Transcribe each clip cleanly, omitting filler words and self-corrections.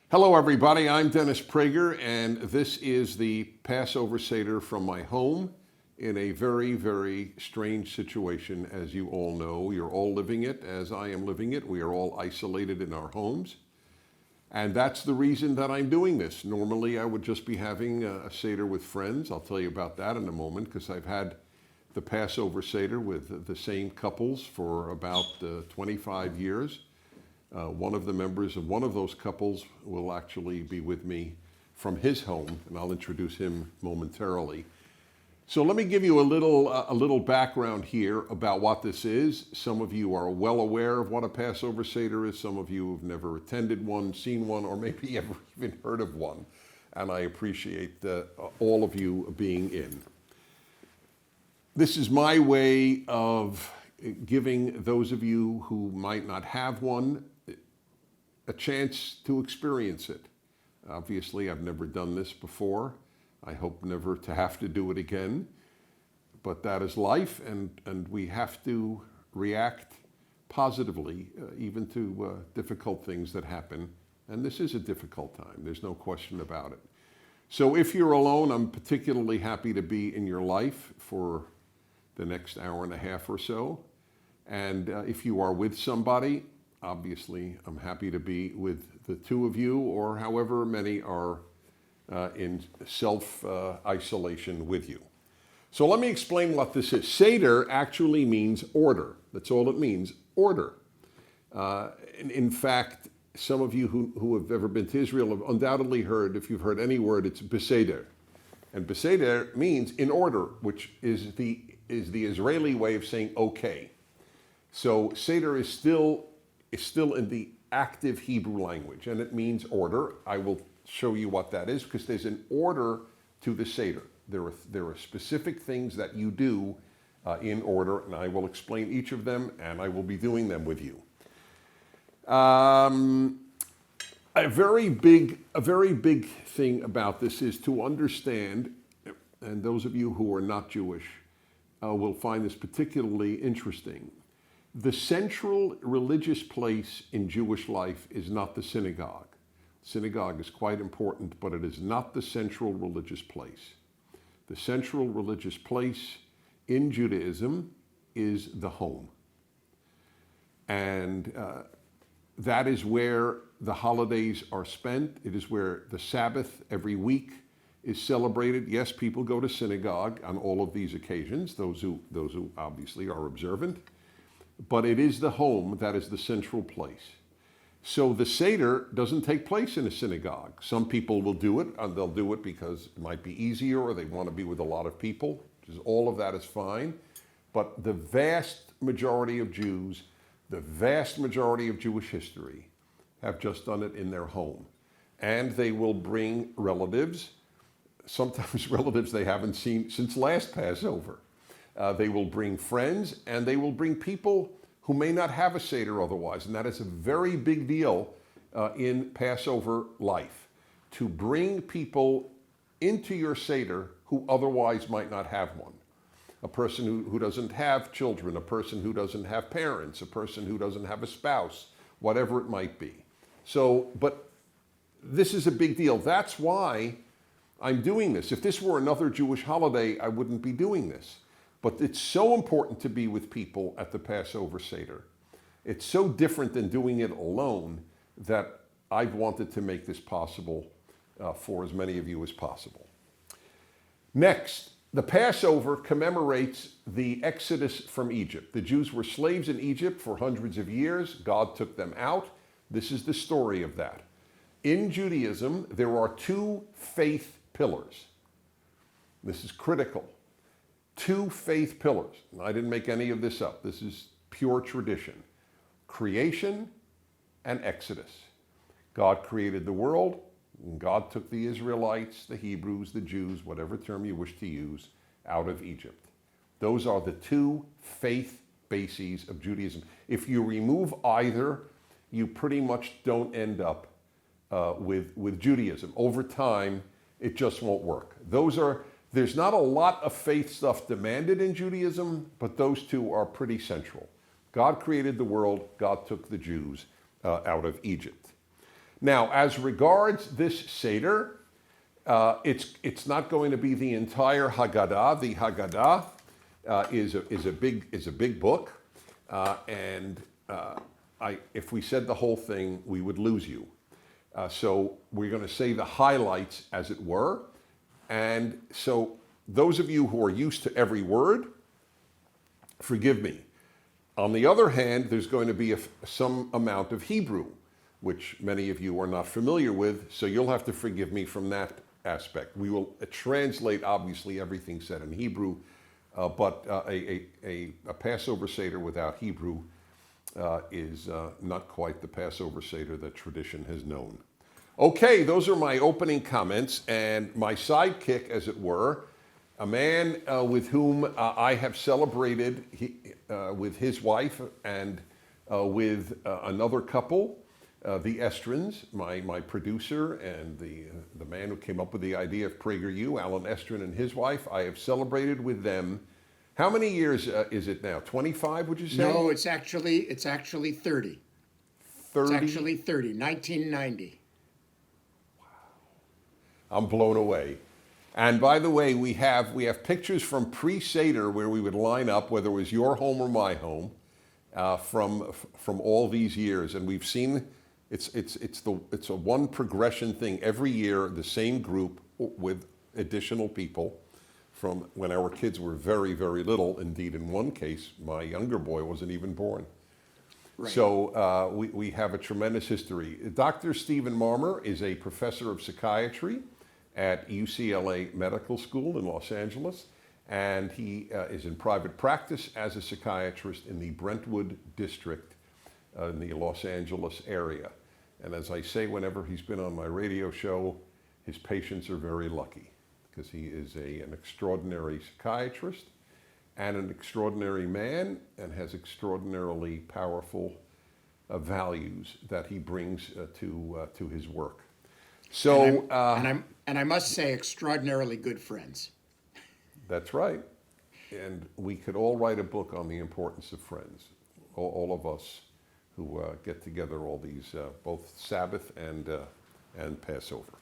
Hello everybody, I'm Dennis Prager and this is the Passover Seder from my home in a very, very strange situation. As you all know, you're all living it as I am living it. We are all isolated in our homes. And that's the reason that I'm doing this. Normally I would just be having a Seder with friends. I'll tell you about that in a moment because I've had the Passover Seder with the same couples for about 25 years. One of the members of one of those couples will actually be with me from his home, and I'll introduce him momentarily. So let me give you a little background here about what this is. Some of you are well aware of what a Passover Seder is. Some of you have never attended one, seen one, or maybe ever even heard of one. And I appreciate all of you being in. This is my way of giving those of you who might not have one a chance to experience it. Obviously, I've never done this before. I hope never to have to do it again. But that is life, and we have to react positively, even to difficult things that happen. And this is a difficult time. There's no question about it. So if you're alone, I'm particularly happy to be in your life for the next hour and a half or so. And if you are with somebody, obviously, I'm happy to be with the two of you, or however many are in self-isolation with you. So let me explain what this is. Seder actually means order. That's all it means, order. In fact, some of you who have ever been to Israel have undoubtedly heard, if you've heard any word, it's Beseder. And Beseder means in order, which is the Israeli way of saying okay. So Seder is still in the active Hebrew language, and it means order. I will show you what that is because there's an order to the Seder. There are specific things that you do in order, and I will explain each of them, and I will be doing them with you. A very big thing about this is to understand, and those of you who are not Jewish will find this particularly interesting. The central religious place in Jewish life is not the synagogue. Synagogue is quite important, but it is not the central religious place. The central religious place in Judaism is the home. And that is where the holidays are spent. It is where the Sabbath every week is celebrated. Yes, people go to synagogue on all of these occasions, those who obviously are observant. But it is the home that is the central place. So the Seder doesn't take place in a synagogue. Some people will do it, and they'll do it because it might be easier or they want to be with a lot of people. All of that is fine. But the vast majority of Jews, the vast majority of Jewish history, have just done it in their home. And they will bring relatives, sometimes relatives they haven't seen since last Passover. They will bring friends, and they will bring people who may not have a Seder otherwise. And that is a very big deal in Passover life, to bring people into your Seder who otherwise might not have one. A person who doesn't have children, a person who doesn't have parents, a person who doesn't have a spouse, whatever it might be. So, but this is a big deal. That's why I'm doing this. If this were another Jewish holiday, I wouldn't be doing this. But it's so important to be with people at the Passover Seder. It's so different than doing it alone that I've wanted to make this possible for as many of you as possible. Next, the Passover commemorates the Exodus from Egypt. The Jews were slaves in Egypt for hundreds of years. God took them out. This is the story of that. In Judaism, there are two faith pillars. This is critical. Two faith pillars. And I didn't make any of this up. This is pure tradition. Creation and Exodus. God created the world, and God took the Israelites, the Hebrews, the Jews, whatever term you wish to use, out of Egypt. Those are the two faith bases of Judaism. If you remove either, you pretty much don't end up with Judaism. Over time, it just won't work. There's not a lot of faith stuff demanded in Judaism, but those two are pretty central. God created the world. God took the Jews out of Egypt. Now, as regards this Seder, it's not going to be the entire Haggadah. The Haggadah is a big book, and if we said the whole thing, we would lose you. So we're going to say the highlights, as it were. And so those of you who are used to every word, forgive me. On the other hand, there's going to be some amount of Hebrew, which many of you are not familiar with, so you'll have to forgive me from that aspect. We will translate, obviously, everything said in Hebrew, but a Passover Seder without Hebrew is not quite the Passover Seder that tradition has known. Okay, those are my opening comments, and my sidekick, as it were, a man with whom I have celebrated with his wife and with another couple, the Estrins, my producer and the man who came up with the idea of PragerU, Alan Estrin and his wife. I have celebrated with them. How many years is it now? 25, would you say? No, it's actually 30. 30? It's actually 30, 1990. I'm blown away. And by the way, we have pictures from pre-Seder where we would line up, whether it was your home or my home, from all these years, and we've seen it's a one progression thing every year. The same group with additional people from when our kids were very, very little. Indeed, in one case, my younger boy wasn't even born. Right. So we have a tremendous history. Dr. Stephen Marmor is a professor of psychiatry at UCLA Medical School in Los Angeles, and he is in private practice as a psychiatrist in the Brentwood district in the Los Angeles area. And as I say, whenever he's been on my radio show, his patients are very lucky because he is an extraordinary psychiatrist and an extraordinary man and has extraordinarily powerful values that he brings to his work. So, and I must say, extraordinarily good friends. That's right. And we could all write a book on the importance of friends, all of us who get together all these, both Sabbath and Passover.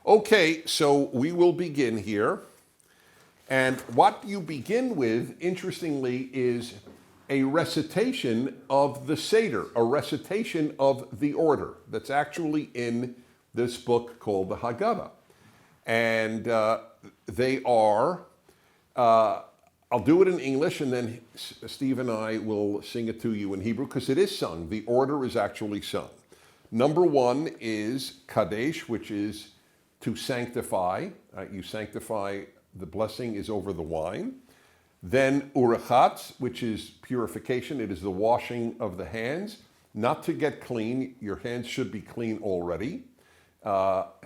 Okay, so we will begin here. And what you begin with, interestingly, is a recitation of the Seder, a recitation of the order that's actually in this book called the Haggadah. And they are, I'll do it in English and then Steve and I will sing it to you in Hebrew because it is sung. The order is actually sung. Number one is Kadesh, which is to sanctify. You sanctify, the blessing is over the wine. Then Urachatz, which is purification. It is the washing of the hands. Not to get clean. Your hands should be clean already.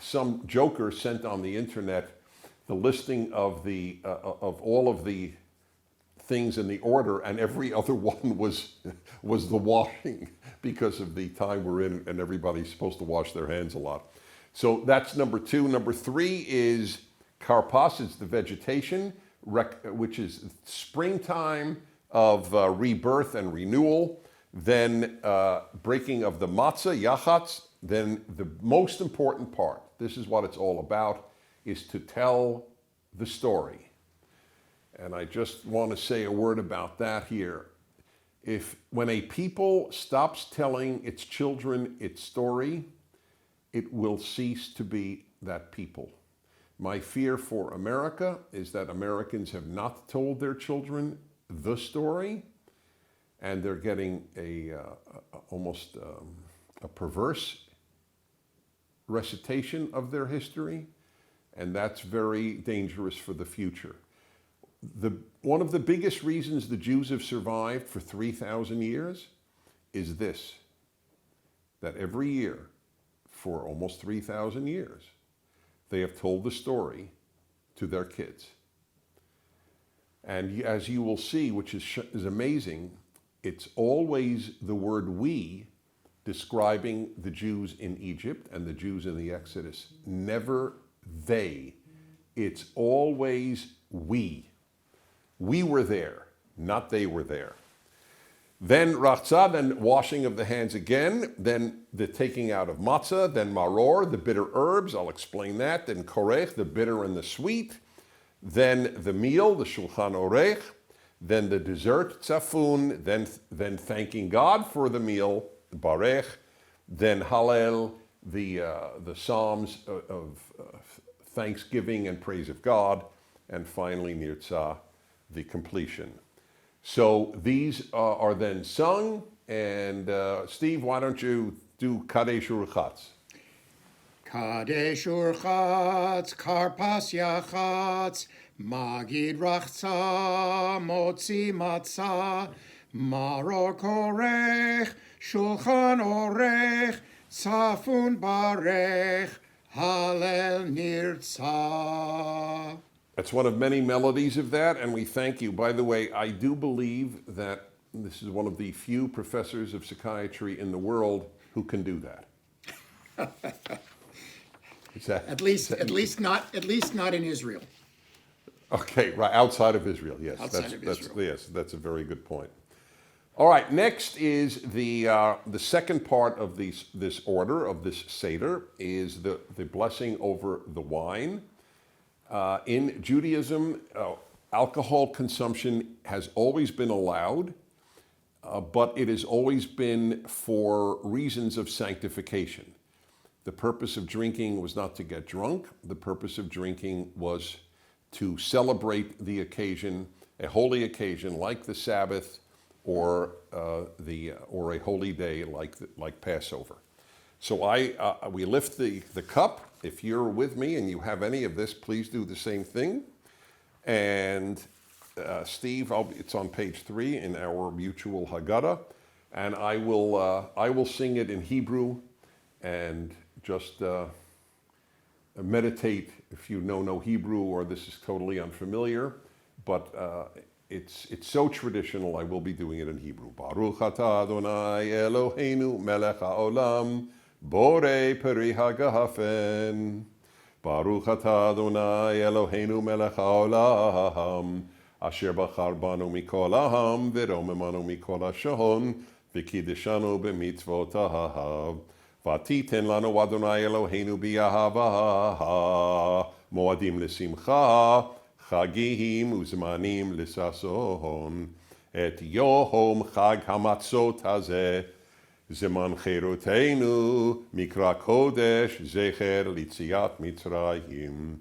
Some joker sent on the internet the listing of all of the things in the order, and every other one was the washing because of the time we're in, and everybody's supposed to wash their hands a lot. So that's number two. Number three is Karpas. It's the vegetation, which is springtime of rebirth and renewal. Then breaking of the matzah, yachatz. Then the most important part, this is what it's all about, is to tell the story. And I just want to say a word about that here. When a people stops telling its children its story, it will cease to be that people. My fear for America is that Americans have not told their children the story, and they're getting almost a perverse recitation of their history, and that's very dangerous for the future. One of the biggest reasons the Jews have survived for 3,000 years is this, that every year for almost 3,000 years, they have told the story to their kids. And as you will see, which is amazing, it's always the word we describing the Jews in Egypt and the Jews in the Exodus, never they. It's always we. We were there, not they were there. Then rachza, then washing of the hands again, then the taking out of matzah, then maror, the bitter herbs, I'll explain that, then korech, the bitter and the sweet, then the meal, the shulchan orech, then the dessert, tzafun, then thanking God for the meal, barech, then hallel, the psalms of thanksgiving and praise of God, and finally nirtzah, the completion. So these are then sung, and Steve, why don't you do Kadesh Urchatz? Kadesh Urchatz, Karpas Yachatz, Magid Rachza, Motzi Matzah, Maror Korech, Shulchan Orech, Safun Barech, Hallel Nirtzah. That's one of many melodies of that, and we thank you. By the way, I do believe that this is one of the few professors of psychiatry in the world who can do that. At least not in Israel. Okay, right, outside of Israel, yes. Outside of Israel. Yes, that's a very good point. All right, next is the second part of this order, of this Seder, is the blessing over the wine. In Judaism, alcohol consumption has always been allowed, but it has always been for reasons of sanctification. The purpose of drinking was not to get drunk. The purpose of drinking was to celebrate the occasion, a holy occasion like the Sabbath or a holy day like Passover. So we lift the cup. If you're with me and you have any of this, please do the same thing. And Steve, it's on page 3 in our mutual Haggadah, and I will sing it in Hebrew and just meditate if you know no Hebrew or this is totally unfamiliar. But it's so traditional. I will be doing it in Hebrew. Baruch atah Adonai Eloheinu melech haolam. Borei peri hagafen, Baruch atah Adonai Eloheinu melech haolam, asher bachar banu mikol ha'am, v'romemanu mikol ha'shon, v'kiddeshanu b'mitzvotav, v'titen lanu Adonai Eloheinu b'yahava, moadim l'simcha, chagim uzmanim l'sason, et yom chag hamatzot hazeh, Zeman Cheroteinu, Mikra Kodesh, Zecher Litziat Mitzrayim.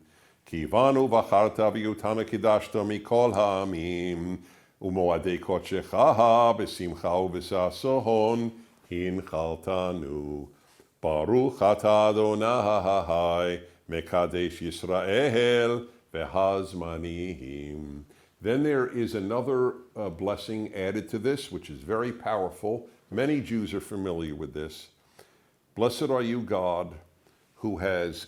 Kivanu vacharta v'yutana kidashta mikol ha'amim, umoadei kodshecha besimcha u'besason hinchaltanu. Baruch atah Adonai, Mekadesh Yisrael v'hazmanihim. Then there is another blessing added to this, which is very powerful. Many Jews are familiar with this. Blessed are you, God, who has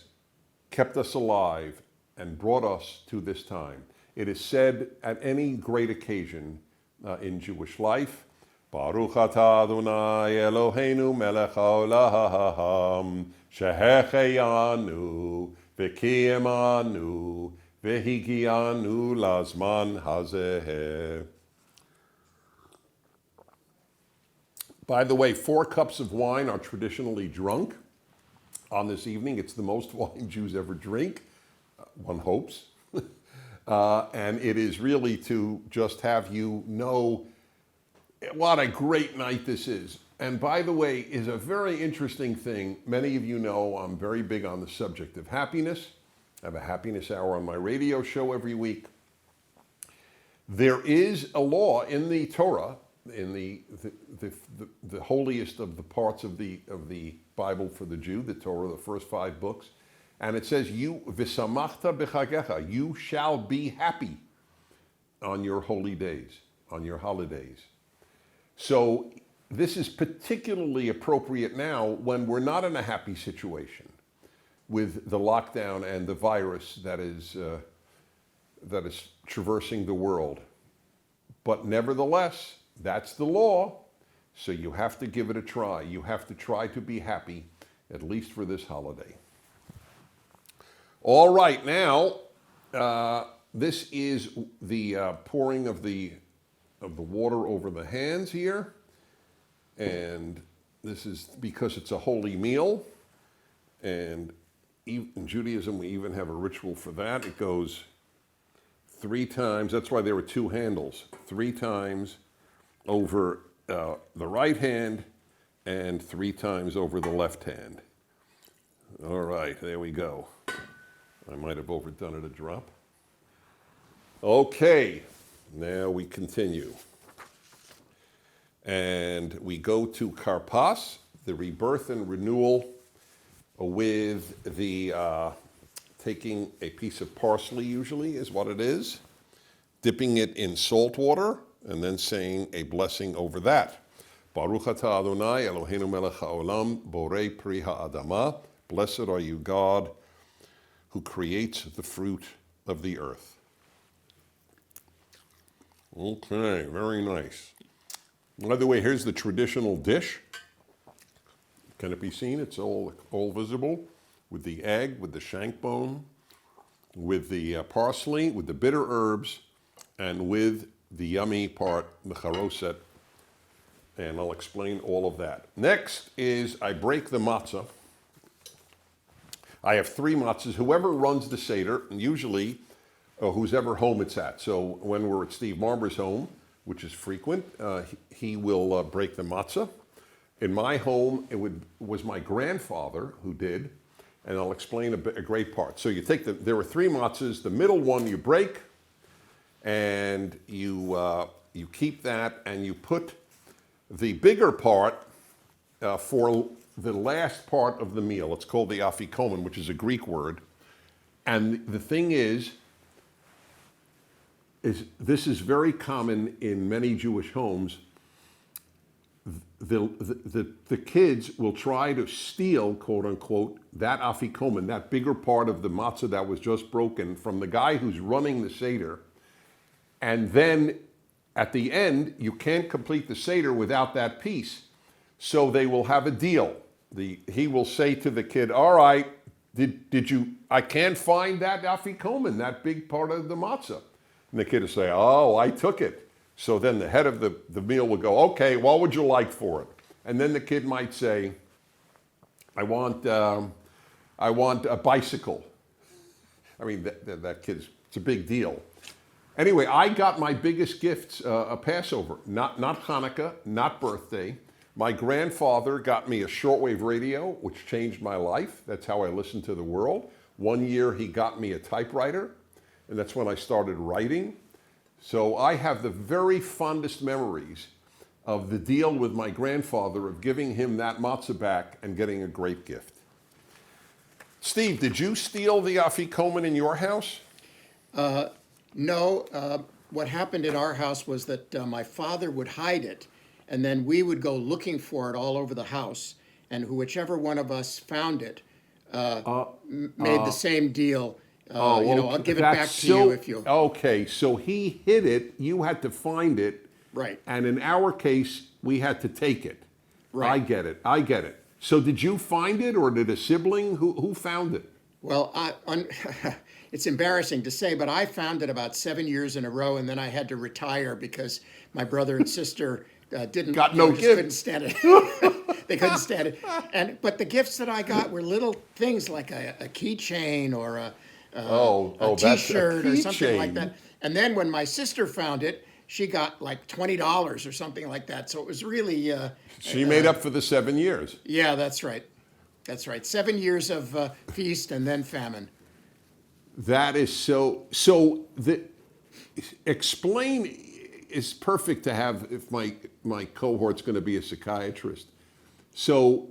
kept us alive and brought us to this time. It is said at any great occasion in Jewish life, Baruch atah Adonai Eloheinu melech haolam, shehecheyanu, v'kiyemanu, v'higianu lazman hazeh. By the way, 4 cups of wine are traditionally drunk on this evening. It's the most wine Jews ever drink, one hopes. And it is really to just have you know what a great night this is. And by the way, is a very interesting thing. Many of you know I'm very big on the subject of happiness. I have a happiness hour on my radio show every week. There is a law in the Torah, in the holiest of the parts of the Bible for the Jew, the Torah, the first 5 books, and it says, "You v'samachta b'chagecha," you shall be happy on your holy days, on your holidays. So this is particularly appropriate now when we're not in a happy situation with the lockdown and the virus that is traversing the world. But nevertheless, that's the law, so you have to give it a try. You have to try to be happy, at least for this holiday. All right, now, this is the pouring of the water over the hands here. And this is because it's a holy meal. And in Judaism, we even have a ritual for that. It goes 3 times. That's why there were 2 handles. 3 times over the right hand and 3 times over the left hand. All right, there we go. I might have overdone it a drop. Okay, now we continue. And we go to Karpas, the rebirth and renewal, with the taking a piece of parsley, usually is what it is, dipping it in salt water, and then saying a blessing over that. Baruch atah Adonai Eloheinu melech haolam borei pri ha'adama. Blessed are you, God, who creates the fruit of the earth. Okay, very nice. By the way, here's the traditional dish. Can it be seen? It's all visible, with the egg, with the shank bone, with the parsley, with the bitter herbs, and with the yummy part, the charoset. And I'll explain all of that. Next is I break the matzah. I have 3 matzahs. Whoever runs the Seder, and usually who's ever home it's at. So when we're at Steve Marmer's home, which is frequent, he will break the matzah. In my home, was my grandfather who did, and I'll explain a great part. So you take there were 3 matzahs. The middle one you break, and you keep that, and you put the bigger part for the last part of the meal. It's called the afikomen, which is a Greek word. And the thing is this is very common in many Jewish homes. The kids will try to steal, quote unquote, that afikomen, that bigger part of the matzah that was just broken, from the guy who's running the Seder. And then at the end, you can't complete the Seder without that piece. So they will have a deal. He will say to the kid, all right, I can't find that afikomen, that big part of the matzah. And the kid will say, oh, I took it. So then the head of the meal will go, okay, what would you like for it? And then the kid might say, I want a bicycle. I mean, that kid's, it's a big deal. Anyway, I got my biggest gifts a Passover, not Hanukkah, not birthday. My grandfather got me a shortwave radio, which changed my life. That's how I listened to the world. One year he got me a typewriter, and that's when I started writing. So I have the very fondest memories of the deal with my grandfather of giving him that matzah back and getting a great gift. Steve, did you steal the afikomen in your house? No. What happened in our house was that my father would hide it, and then we would go looking for it all over the house. And whichever one of us found it made the same deal. I'll give it back to you if you... Okay, so he hid it, you had to find it. Right. And in our case, we had to take it. Right. I get it. So did you find it, or did a sibling? Who found it? Well, it's embarrassing to say, but I found it about 7 years in a row, and then I had to retire because my brother and sister got no gift. Couldn't stand it. They couldn't stand it. But the gifts that I got were little things like a keychain or a T-shirt or something like that. And then when my sister found it, she got like $20 or something like that. So it was really... she made up for the 7 years. Yeah, that's right. That's right. 7 years of feast and then famine. That is so... explain... It's perfect to have, if my cohort's going to be a psychiatrist. So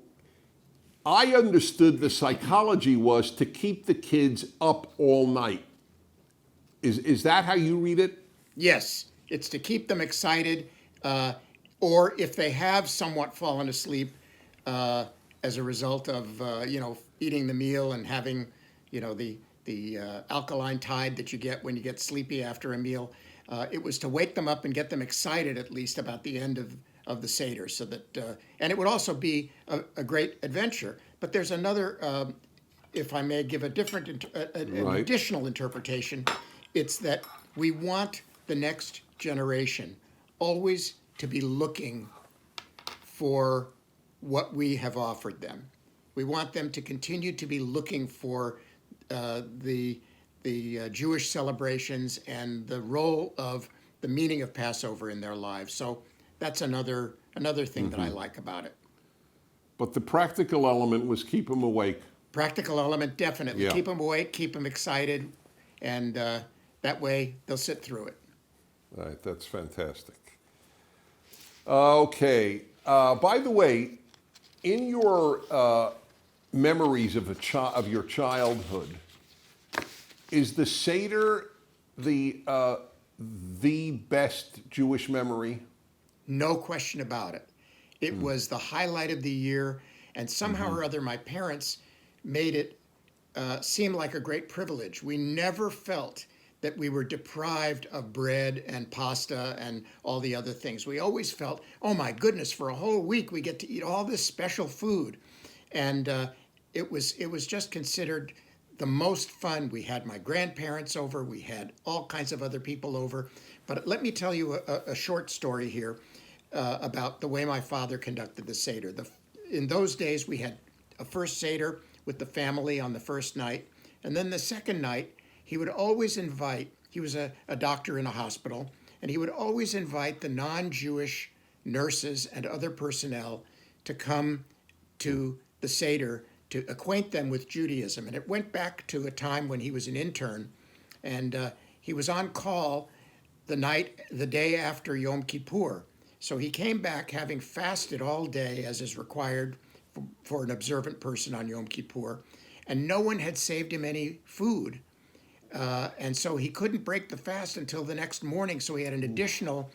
I understood the psychology was to keep the kids up all night. Is that how you read it? Yes, it's to keep them excited, or if they have somewhat fallen asleep as a result of eating the meal and having the alkaline tide that you get when you get sleepy after a meal. It was to wake them up and get them excited at least about the end of the Seder, so that and it would also be a great adventure. But there's another, if I may give a different, an additional interpretation. It's that we want the next generation always to be looking for what we have offered them. We want them to continue to be looking for the Jewish celebrations and the role of the meaning of Passover in their lives. So that's another thing that I like about it. But the practical element was keep them awake. Practical element, definitely. Yeah. Keep them awake, keep them excited, and that way they'll sit through it. All right, that's fantastic. Okay. By the way, in your memories of your childhood, is the Seder the best Jewish memory? No question about it. It was the highlight of the year, and somehow or other, my parents made it seem like a great privilege. We never felt that we were deprived of bread and pasta and all the other things. We always felt, oh my goodness, for a whole week we get to eat all this special food. And it was just considered the most fun. We had my grandparents over, we had all kinds of other people over. But let me tell you a short story here about the way my father conducted the Seder. In those days, we had a first Seder with the family on the first night. And then the second night, he would always invite, he was a doctor in a hospital, and he would always invite the non-Jewish nurses and other personnel to come to the Seder to acquaint them with Judaism. And it went back to a time when he was an intern, and he was on call the day after Yom Kippur. So he came back having fasted all day, as is required for an observant person on Yom Kippur, and no one had saved him any food. And so he couldn't break the fast until the next morning, so he had an additional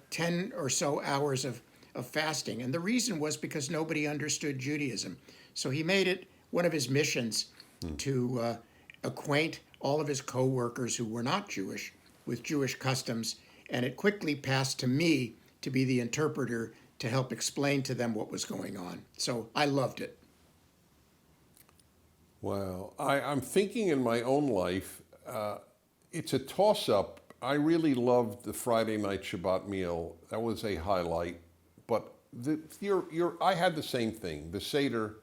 10 or so hours of fasting. And the reason was because nobody understood Judaism. So he made it one of his missions to acquaint all of his co-workers who were not Jewish with Jewish customs, and it quickly passed to me to be the interpreter to help explain to them what was going on. So I loved it. Wow. I'm thinking in my own life, it's a toss-up. I really loved the Friday night Shabbat meal. That was a highlight. But I had the same thing. The Seder,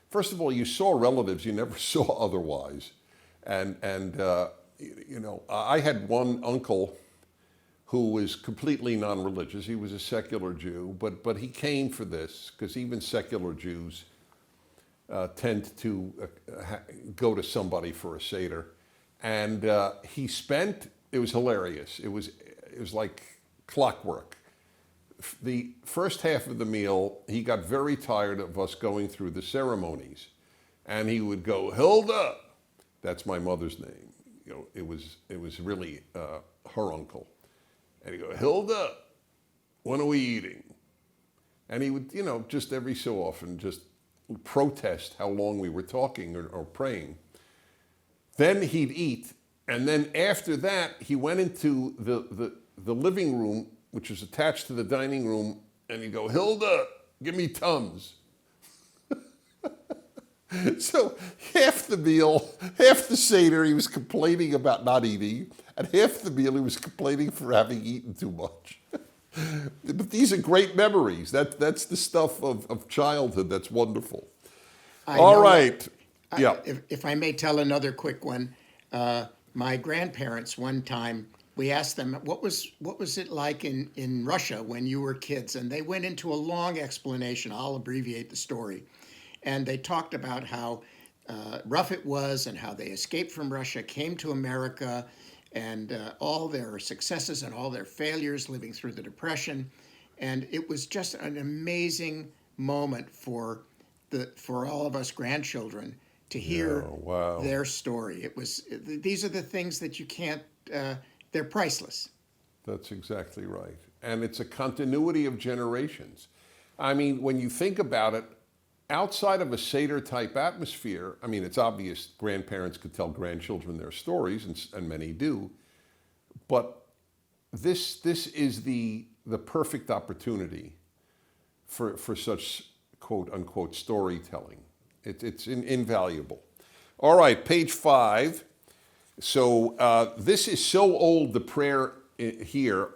first of all, you saw relatives you never saw otherwise. And I had one uncle who was completely non-religious. He was a secular Jew, but he came for this because even secular Jews tend to go to somebody for a Seder. And it was hilarious. It was like clockwork. The first half of the meal, he got very tired of us going through the ceremonies. And he would go, Hilda! That's my mother's name. It was really her uncle. And he'd go, Hilda, when are we eating? And he would, just every so often just protest how long we were talking or praying. Then he'd eat, and then after that, he went into the living room, which was attached to the dining room, and he'd go, Hilda, give me Tums. So half the meal, half the Seder, he was complaining about not eating, and half the meal he was complaining for having eaten too much. But these are great memories. That's the stuff of childhood. That's wonderful. All right. Yeah. If I may tell another quick one, my grandparents one time, we asked them, what was it like in Russia when you were kids? And they went into a long explanation. I'll abbreviate the story. And they talked about how rough it was and how they escaped from Russia, came to America, and all their successes and all their failures living through the Depression. And it was just an amazing moment for all of us grandchildren to hear their story. These are the things that you can't, they're priceless. That's exactly right. And it's a continuity of generations. I mean, when you think about it, outside of a Seder type atmosphere, I mean, it's obvious grandparents could tell grandchildren their stories, and many do, but this is the perfect opportunity for such quote unquote storytelling. It's invaluable. All right, page 5. So this is so old, the prayer here.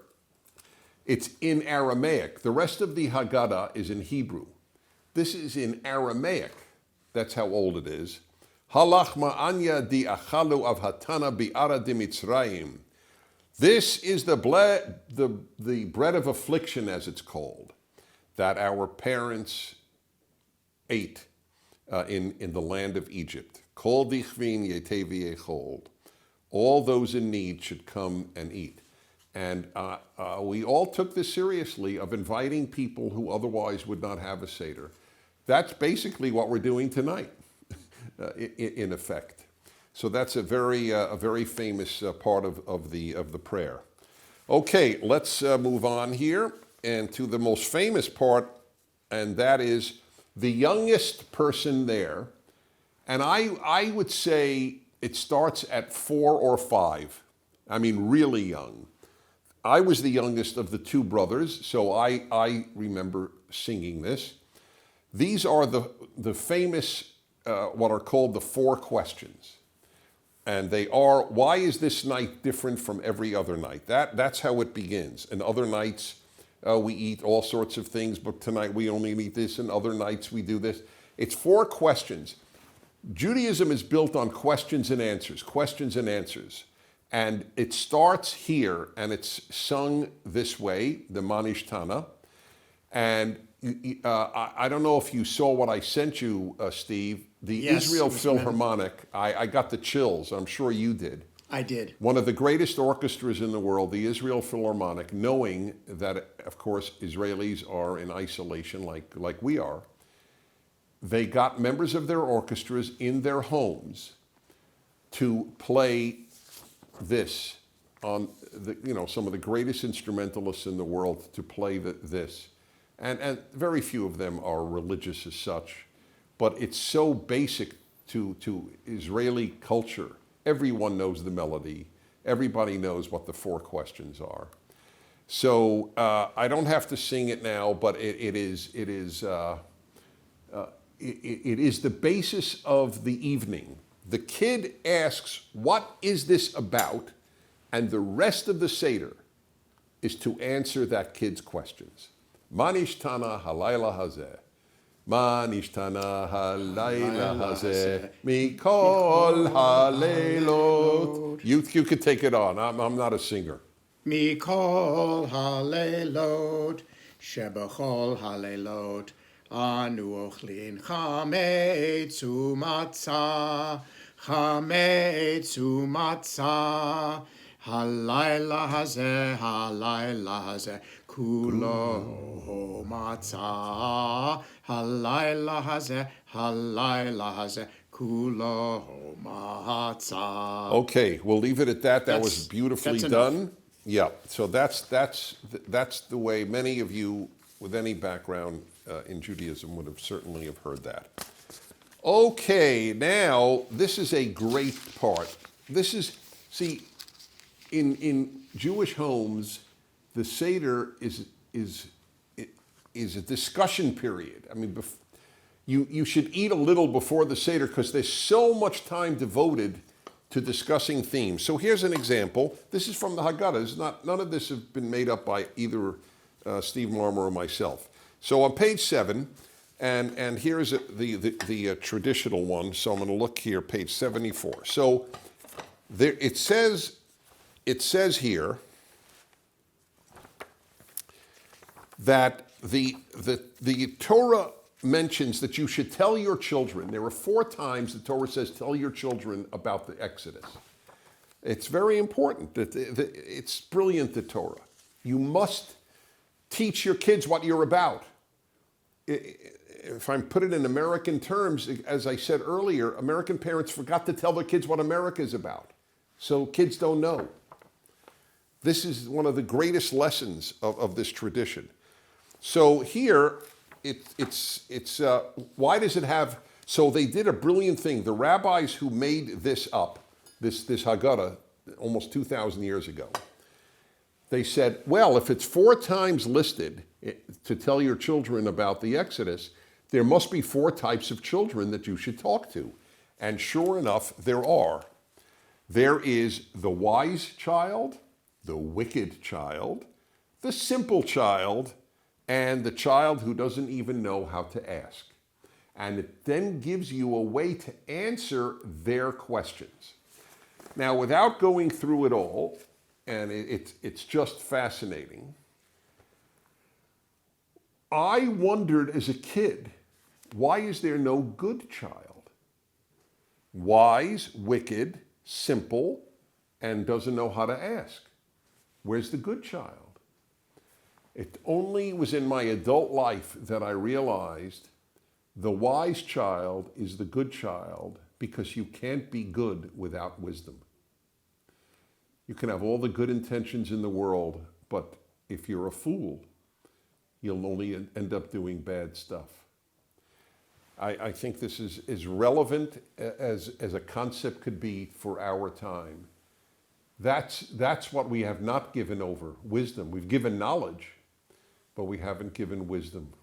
It's in Aramaic. The rest of the Haggadah is in Hebrew. This is in Aramaic. That's how old it is. Halach ma'anya di achalu avhatana bi'ara di Mitzrayim. This is the bread of affliction, as it's called, that our parents ate in the land of Egypt. Kol dichvin yetevi echol. All those in need should come and eat. And we all took this seriously, of inviting people who otherwise would not have a Seder. That's basically what we're doing tonight, in effect. So that's a very famous part of the prayer. Okay, let's move on here and to the most famous part, and that is the youngest person there. And I would say it starts at 4 or 5. I mean, really young. I was the youngest of the 2 brothers, so I remember singing this. These are the famous, what are called the 4 questions. And they are, why is this night different from every other night? That's how it begins. And other nights we eat all sorts of things, but tonight we only eat this, and other nights we do this. It's 4 questions. Judaism is built on questions and answers, questions and answers. And it starts here, and it's sung this way, the Manish Tana. And I don't know if you saw what I sent you, Steve. The Yes, Israel it was Philharmonic, I got the chills. I'm sure you did. I did. One of the greatest orchestras in the world, the Israel Philharmonic, knowing that, of course, Israelis are in isolation like we are. They got members of their orchestras in their homes to play this on some of the greatest instrumentalists in the world to play this. And very few of them are religious as such, but it's so basic to Israeli culture. Everyone knows the melody. Everybody knows what the 4 questions are. So I don't have to sing it now, but it is the basis of the evening. The kid asks, what is this about? And the rest of the Seder is to answer that kid's questions. Manishtana halayla hazeh. Manishtana halayla hazeh. Mikol haleilot. You could take it on. I'm not a singer. Mikol haleilot, shebachol haleilot. Anu ochlin chametz umatzah, chametz umatzah, halayla hazeh, kulo matzah, halayla hazeh, kulo matzah. Okay, we'll leave it at that. That was beautifully that's done. enough. Yeah, so that's the way many of you with any background in Judaism would have certainly have heard that. Okay, now this is a great part. This is, see, in Jewish homes, the Seder is a discussion period. I mean, you should eat a little before the Seder because there's so much time devoted to discussing themes. So here's an example. This is from the Haggadah. None of this has been made up by either Steve Marmor or myself. So on page 7, and here's the traditional one. So I'm going to look here, page 74. So there it says here that the Torah mentions that you should tell your children. There are 4 times the Torah says tell your children about the Exodus. It's very important. It's brilliant, the Torah. You must teach your kids what you're about. If I put it in American terms, as I said earlier, American parents forgot to tell their kids what America is about. So kids don't know. This is one of the greatest lessons of this tradition. So here, it's why does it have, so they did a brilliant thing. The rabbis who made this up, this Haggadah, almost 2,000 years ago, they said, well, if it's 4 times listed to tell your children about the Exodus, there must be 4 types of children that you should talk to. And sure enough, there are. There is the wise child, the wicked child, the simple child and the child who doesn't even know how to ask. And it then gives you a way to answer their questions. Now, without going through it all, and it's just fascinating, I wondered as a kid, why is there no good child? Wise, wicked, simple, and doesn't know how to ask. Where's the good child? It only was in my adult life that I realized the wise child is the good child because you can't be good without wisdom. You can have all the good intentions in the world, but if you're a fool, you'll only end up doing bad stuff. I think this is as relevant as a concept could be for our time. That's what we have not given over, wisdom. We've given knowledge, but we haven't given wisdom.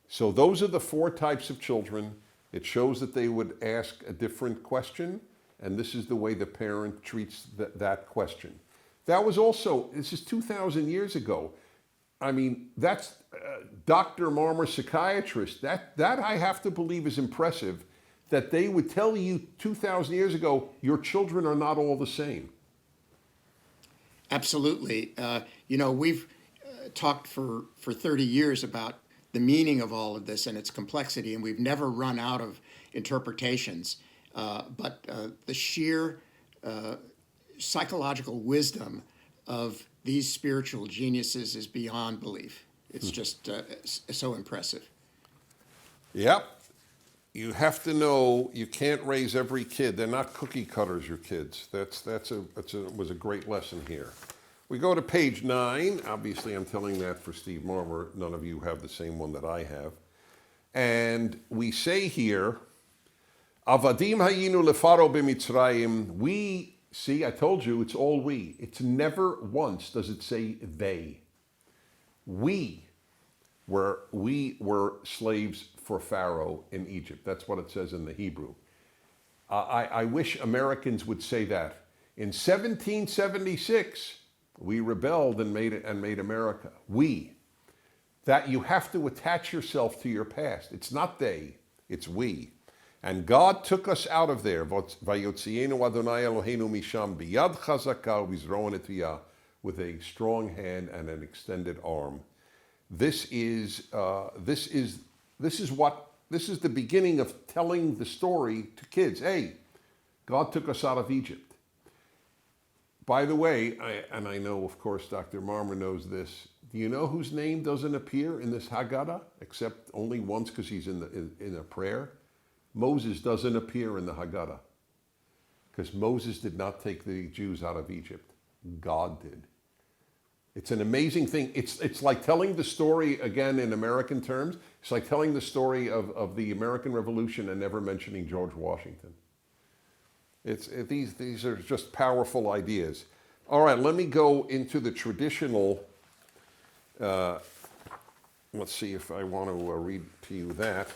So those are the 4 types of children. It shows that they would ask a different question, and this is the way the parent treats that question. That was also, this is 2,000 years ago. I mean, that's Dr. Marmor, psychiatrist. That I have to believe is impressive, that they would tell you 2,000 years ago, your children are not all the same. Absolutely. We've talked for 30 years about the meaning of all of this and its complexity, and we've never run out of interpretations. But the sheer psychological wisdom of these spiritual geniuses is beyond belief. It's just so impressive. Yep. You have to know you can't raise every kid. They're not cookie cutters, your kids. That was a great lesson here. We go to page 9. Obviously, I'm telling that for Steve Marmor. None of you have the same one that I have. And we say here, Avadim hayinu lefaro b'Mitzrayim. We, see, I told you, it's all we. It's never once does it say they. We were slaves for Pharaoh in Egypt. That's what it says in the Hebrew. I wish Americans would say that. In 1776, we rebelled and made America. We. That you have to attach yourself to your past. It's not they, it's we. And God took us out of there. Vayotzienu Adonai Eloheinu misham biyad chazaka u'bizro'en etiyah, with a strong hand and an extended arm. This is the beginning of telling the story to kids. Hey, God took us out of Egypt. By the way, I know, of course, Dr. Marmor knows this. Do you know whose name doesn't appear in this Haggadah, except only once because he's in a prayer? Moses doesn't appear in the Haggadah because Moses did not take the Jews out of Egypt. God did. It's an amazing thing. It's like telling the story, again, in American terms. It's like telling the story of the American Revolution and never mentioning George Washington. These are just powerful ideas. All right, let me go into the traditional. Let's see if I want to read to you that.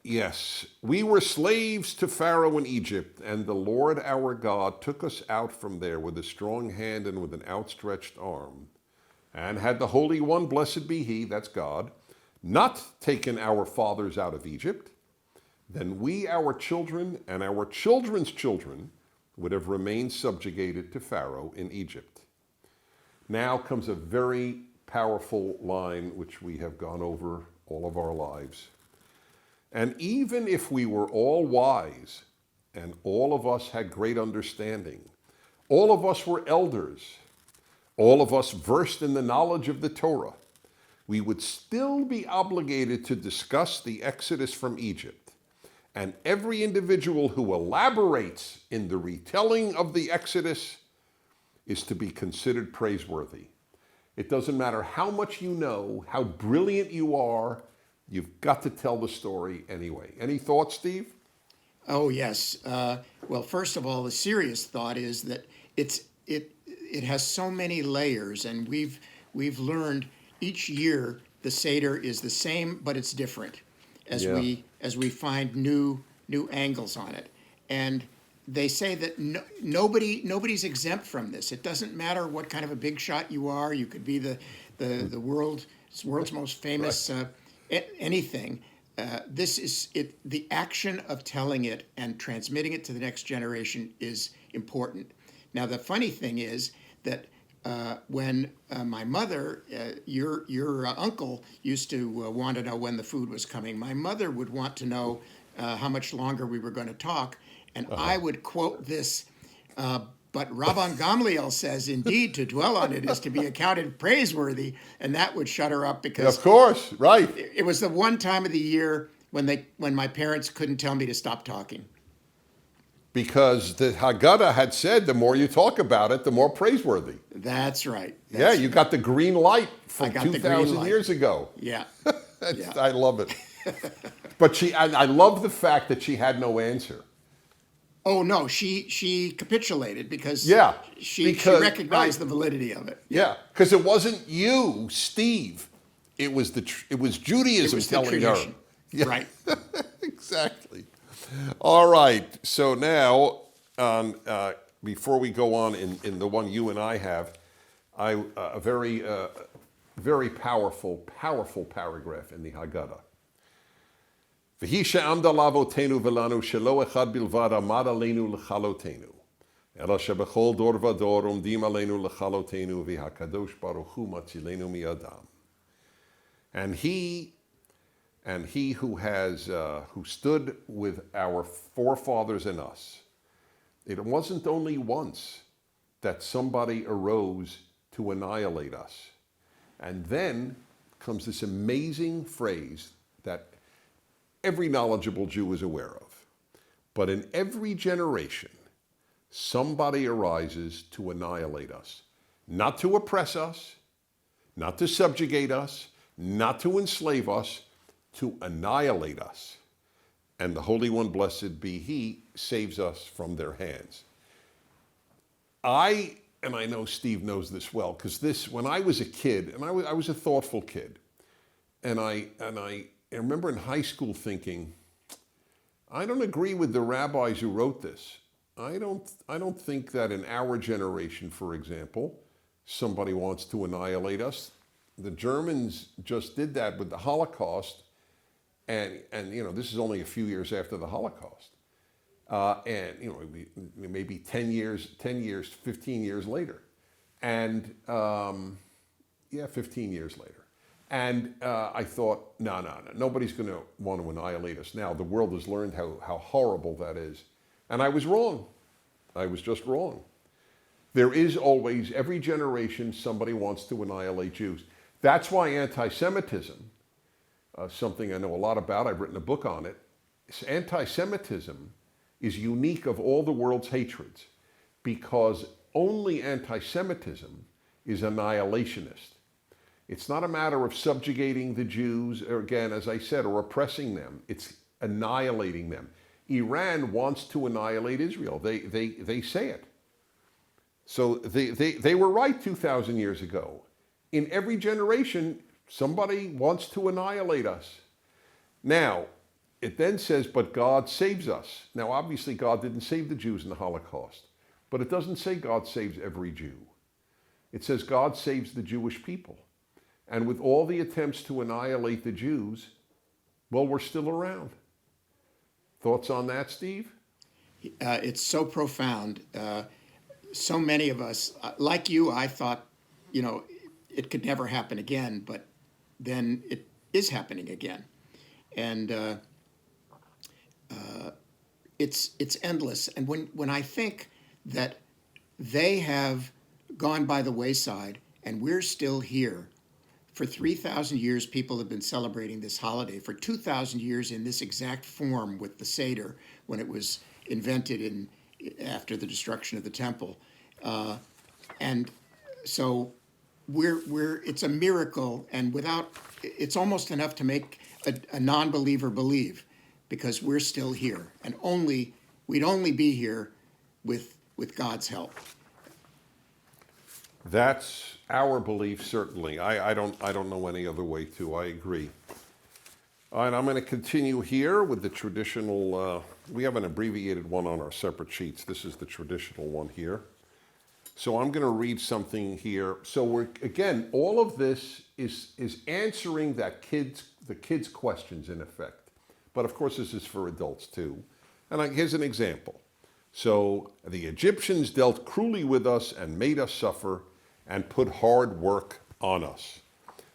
Yes. We were slaves to Pharaoh in Egypt, and the Lord our God took us out from there with a strong hand and with an outstretched arm. And had the Holy One, blessed be He, that's God, not taken our fathers out of Egypt, then we, our children, and our children's children would have remained subjugated to Pharaoh in Egypt. Now comes a very powerful line which we have gone over all of our lives. And even if we were all wise, and all of us had great understanding, all of us were elders, all of us versed in the knowledge of the Torah, we would still be obligated to discuss the Exodus from Egypt. And every individual who elaborates in the retelling of the Exodus is to be considered praiseworthy. It doesn't matter how much you know, how brilliant you are, you've got to tell the story anyway. Any thoughts, Steve? Oh, yes. Well, first of all, the serious thought is that it has so many layers, and we've learned each year the Seder is the same, but it's different as we find new angles on it. And they say that nobody's exempt from this. It doesn't matter what kind of a big shot you are. You could be the world's most famous anything. This is it. The action of telling it and transmitting it to the next generation is important. Now, the funny thing is that when my mother, your uncle, used to want to know when the food was coming, my mother would want to know how much longer we were going to talk, and I would quote this. But Rabban Gamliel says, indeed, to dwell on it is to be accounted praiseworthy, and that would shut her up because, of course, right. It was the one time of the year when my parents couldn't tell me to stop talking. Because the Haggadah had said, the more you talk about it, the more praiseworthy. That's right. Yeah, you got the green light from I got the green 2,000 light. years ago. Yeah. Yeah. I love it. But I love the fact that she had no answer. Oh no, she capitulated because she recognized the validity of it. Yeah, because it wasn't you, Steve. It was Judaism telling her. Yeah. Right. Exactly. All right. So now, before we go on in the one you and I have, a very powerful paragraph in the Haggadah. V'hi she'amda lavotenu v'lanu shelo echad bilvad amad aleinu l'chalotenu. Ela shebechol dor v'dor umdim aleinu l'chalotenu v'hakadosh baruch hu matzilenu mi'adam. And he who stood with our forefathers and us, it wasn't only once that somebody arose to annihilate us. And then comes this amazing phrase that every knowledgeable Jew is aware of. But in every generation, somebody arises to annihilate us. Not to oppress us, not to subjugate us, not to enslave us, to annihilate us. And the Holy One, blessed be He, saves us from their hands. I know Steve knows this well, because when I was a kid, and I was a thoughtful kid, and I remember in high school thinking, I don't agree with the rabbis who wrote this. I don't think that in our generation, for example, somebody wants to annihilate us. The Germans just did that with the Holocaust, and this is only a few years after the Holocaust, and maybe 10 years, 15 years later, and 15 years later. And I thought, no, nobody's going to want to annihilate us now. The world has learned how horrible that is. And I was wrong. I was just wrong. There is always, every generation, somebody wants to annihilate Jews. That's why anti-Semitism, something I know a lot about, I've written a book on it, anti-Semitism is unique of all the world's hatreds because only anti-Semitism is annihilationist. It's not a matter of subjugating the Jews, or again, as I said, or oppressing them. It's annihilating them. Iran wants to annihilate Israel. They say it. So they were right 2,000 years ago. In every generation, somebody wants to annihilate us. Now, it then says, but God saves us. Now, obviously, God didn't save the Jews in the Holocaust, but it doesn't say God saves every Jew. It says God saves the Jewish people. And with all the attempts to annihilate the Jews, well, we're still around. Thoughts on that, Steve? It's so profound. So many of us, like you, I thought, it could never happen again, but then it is happening again. And it's endless. And when I think that they have gone by the wayside and we're still here, for 3,000 years, people have been celebrating this holiday. For 2,000 years in this exact form with the Seder, when it was invented after the destruction of the temple. And so it's a miracle, and it's almost enough to make a non-believer believe, because we're still here, and we'd only be here with God's help. That's our belief, certainly. I don't know any other way to. I agree. All right, I'm going to continue here with the traditional, we have an abbreviated one on our separate sheets. This is the traditional one here. So I'm going to read something here. So again, all of this is answering the kids' questions in effect. But of course, this is for adults too. And here's an example. So the Egyptians dealt cruelly with us and made us suffer and put hard work on us.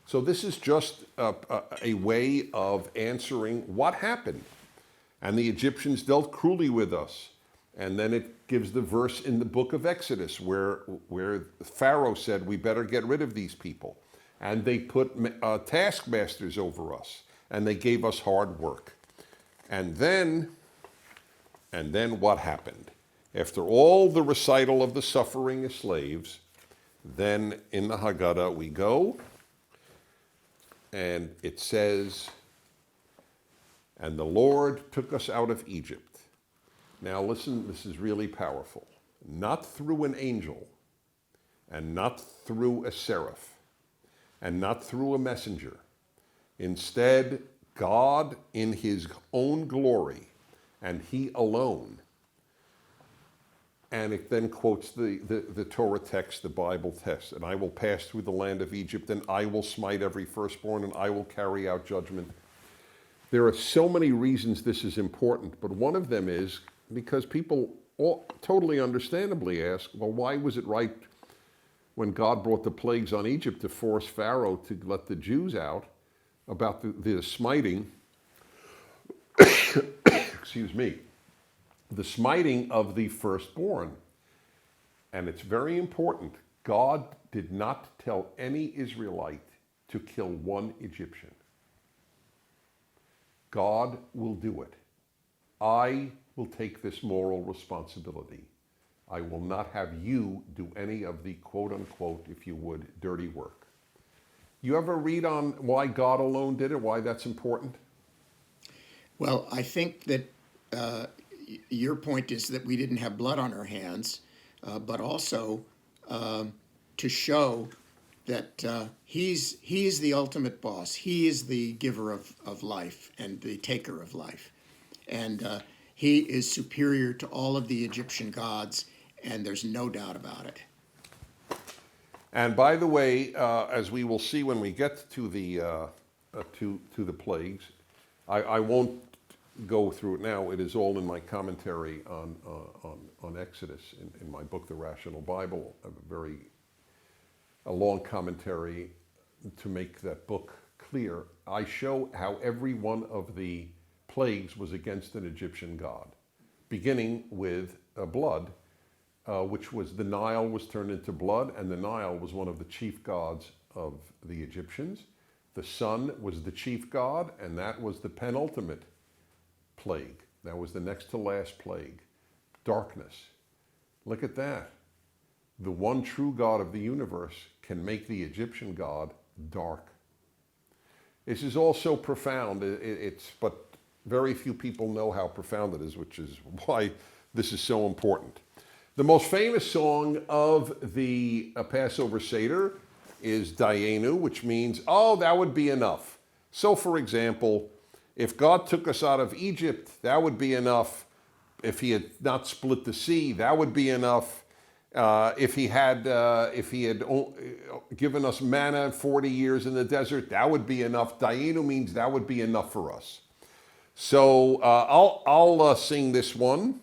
So this is just a way of answering what happened. And the Egyptians dealt cruelly with us. And then it gives the verse in the book of Exodus where Pharaoh said, we better get rid of these people. And they put taskmasters over us. And they gave us hard work. And then what happened? After all the recital of the suffering of slaves, then in the Haggadah we go, and it says, and the Lord took us out of Egypt. Now listen, this is really powerful. Not through an angel, and not through a seraph, and not through a messenger. Instead, God in his own glory, and he alone. And it then quotes the Torah text, the Bible text, and I will pass through the land of Egypt, and I will smite every firstborn, and I will carry out judgment. There are so many reasons this is important, but one of them is because people totally understandably ask, well, why was it right when God brought the plagues on Egypt to force Pharaoh to let the Jews out about the smiting, excuse me, the smiting of the firstborn. And it's very important. God did not tell any Israelite to kill one Egyptian. God will do it. I will take this moral responsibility. I will not have you do any of the quote unquote, if you would, dirty work. You ever read on why God alone did it, why that's important? Well, I think that your point is that we didn't have blood on our hands, but also to show that he's the ultimate boss. He is the giver of life and the taker of life. And he is superior to all of the Egyptian gods, and there's no doubt about it. And by the way, as we will see when we get to the plagues, I won't go through it now. It is all in my commentary on Exodus in my book, The Rational Bible, a long commentary to make that book clear. I show how every one of the plagues was against an Egyptian god, beginning with blood, which was the Nile was turned into blood, and the Nile was one of the chief gods of the Egyptians. The sun was the chief god, and that was the penultimate plague. That was the next to last plague. Darkness. Look at that. The one true God of the universe can make the Egyptian god dark. This is all so profound. But very few people know how profound it is, which is why this is so important. The most famous song of the Passover Seder is Dayenu, which means, oh, that would be enough. So, for example, if God took us out of Egypt, that would be enough. If he had not split the sea, that would be enough. If he had given us manna 40 years in the desert, that would be enough. Dayenu means that would be enough for us. So I'll sing this one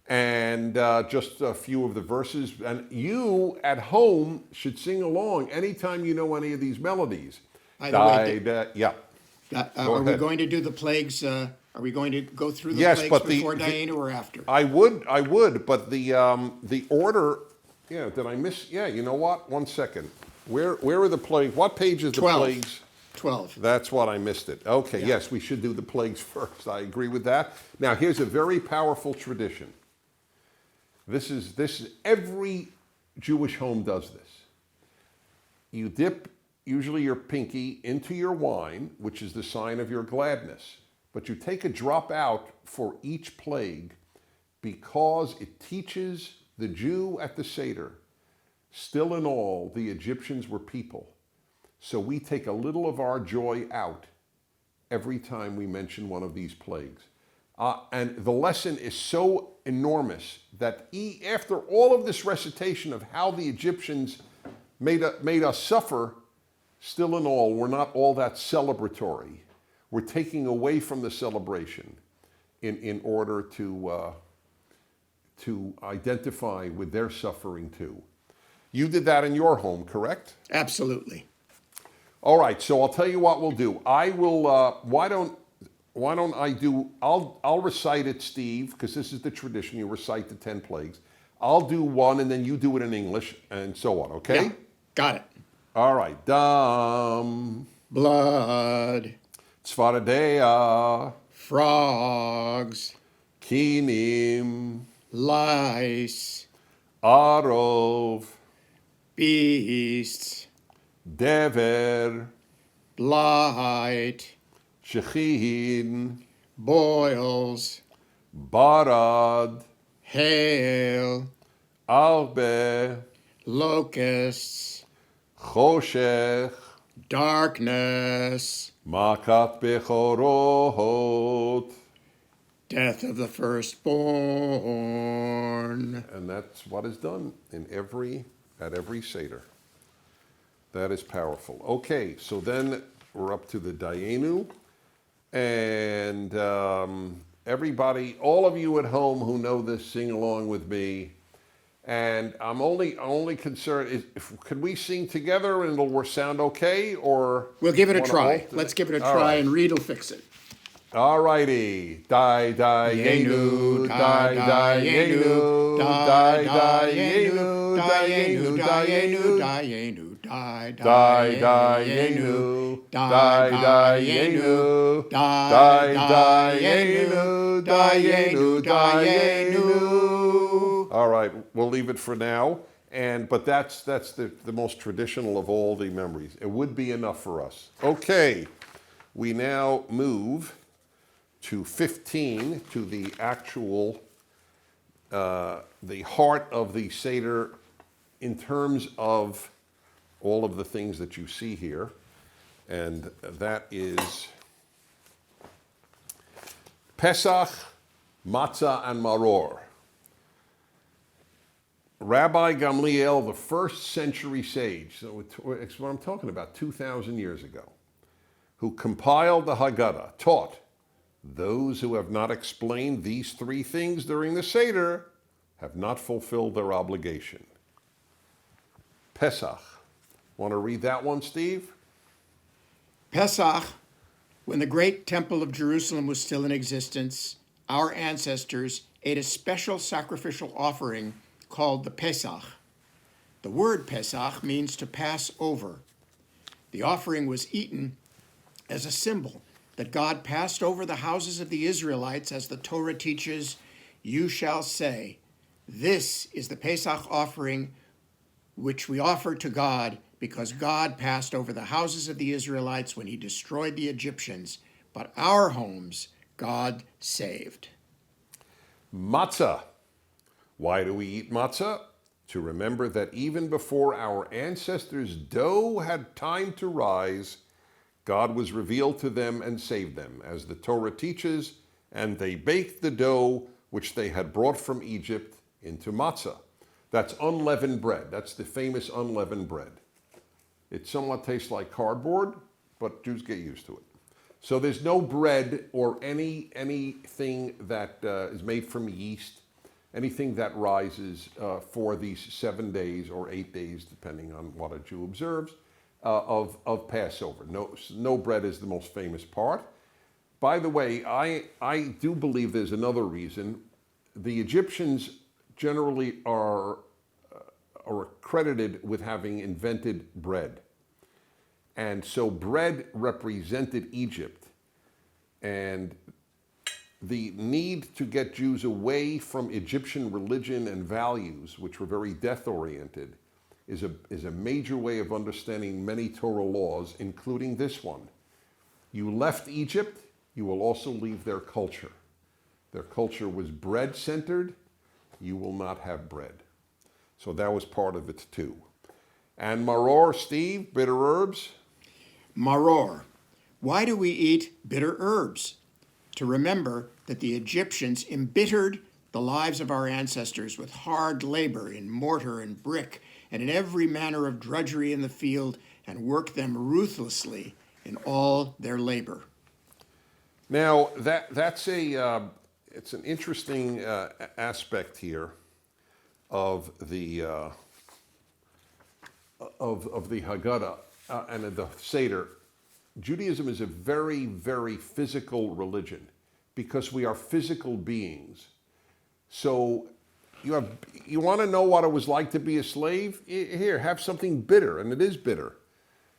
and just a few of the verses. And you at home should sing along anytime you know any of these melodies. By the way, yeah. Are we going to do the plagues? Are we going to go through the Yes, plagues but before Dayenu or after? I would, but the order. Yeah, did I miss? Yeah, you know what? One second. Where are the plagues? What page is the 12. plagues? 12. That's what I missed it. Okay, Yeah. yes, we should do the plagues first. I agree with that. Now, here's a very powerful tradition. This is every Jewish home does this. You dip usually your pinky into your wine, which is the sign of your gladness. But you take a drop out for each plague because it teaches the Jew at the Seder, still in all, the Egyptians were people. So we take a little of our joy out every time we mention one of these plagues. And the lesson is so enormous that after all of this recitation of how the Egyptians made us suffer, still in all, we're not all that celebratory. We're taking away from the celebration in order to identify with their suffering too. You did that in your home, correct? Absolutely. All right, so I'll tell you what we'll do. I will, why don't I do, I'll recite it, Steve, because this is the tradition. You recite the 10 plagues. I'll do one, and then you do it in English, and so on, okay? Yeah, got it. All right. Dam. Blood. Tzvaradea. Frogs. Kinim. Lice. Arov. Beasts. Dever. Blight. Shechin. Boils. Barad. Hail. Arbe. Locusts. Choshech. Darkness. Makat bechorot. Death of the firstborn. And that's what is done at every Seder. That is powerful. Okay, so then we're up to the Dayenu. And everybody, all of you at home who know this, sing along with me. And I'm only concerned, could we sing together and it'll sound okay? Or We'll give it a try. Let's give it a try and Reed will fix it. All righty. Dayenu, Dayenu, Dayenu, Dayenu, Dayenu, Dayenu, Dayenu, Dayenu, Dayenu, Dayenu. All right, we'll leave it for now. But that's the most traditional of all the memories. It would be enough for us. Okay, we now move to 15, to the actual, the heart of the Seder in terms of all of the things that you see here. And that is Pesach, matzah, and maror. Rabbi Gamliel, the first century sage, so it's what I'm talking about, 2,000 years ago, who compiled the Haggadah, taught those who have not explained these three things during the Seder have not fulfilled their obligation. Pesach. Want to read that one, Steve? Pesach, when the great temple of Jerusalem was still in existence, our ancestors ate a special sacrificial offering called the Pesach. The word Pesach means to pass over. The offering was eaten as a symbol that God passed over the houses of the Israelites, as the Torah teaches, "You shall say, this is the Pesach offering which we offer to God, because God passed over the houses of the Israelites when he destroyed the Egyptians, but our homes God saved." Matzah. Why do we eat matzah? To remember that even before our ancestors' dough had time to rise, God was revealed to them and saved them, as the Torah teaches, and they baked the dough which they had brought from Egypt into matzah. That's unleavened bread. That's the famous unleavened bread. It somewhat tastes like cardboard, but Jews get used to it. So there's no bread or anything that is made from yeast, anything that rises for these 7 days or 8 days, depending on what a Jew observes, of Passover. No bread is the most famous part. By the way, I do believe there's another reason. The Egyptians generally are credited with having invented bread. And so bread represented Egypt. And the need to get Jews away from Egyptian religion and values, which were very death-oriented, is a major way of understanding many Torah laws, including this one. You left Egypt, you will also leave their culture. Their culture was bread-centered. You will not have bread. So that was part of it too. And maror, Steve, bitter herbs? Maror. Why do we eat bitter herbs? To remember that the Egyptians embittered the lives of our ancestors with hard labor in mortar and brick and in every manner of drudgery in the field, and worked them ruthlessly in all their labor. Now, that's it's an interesting aspect here of the Haggadah and of the Seder. Judaism is a very, very physical religion because we are physical beings. So you want to know what it was like to be a slave? Here, have something bitter, and it is bitter.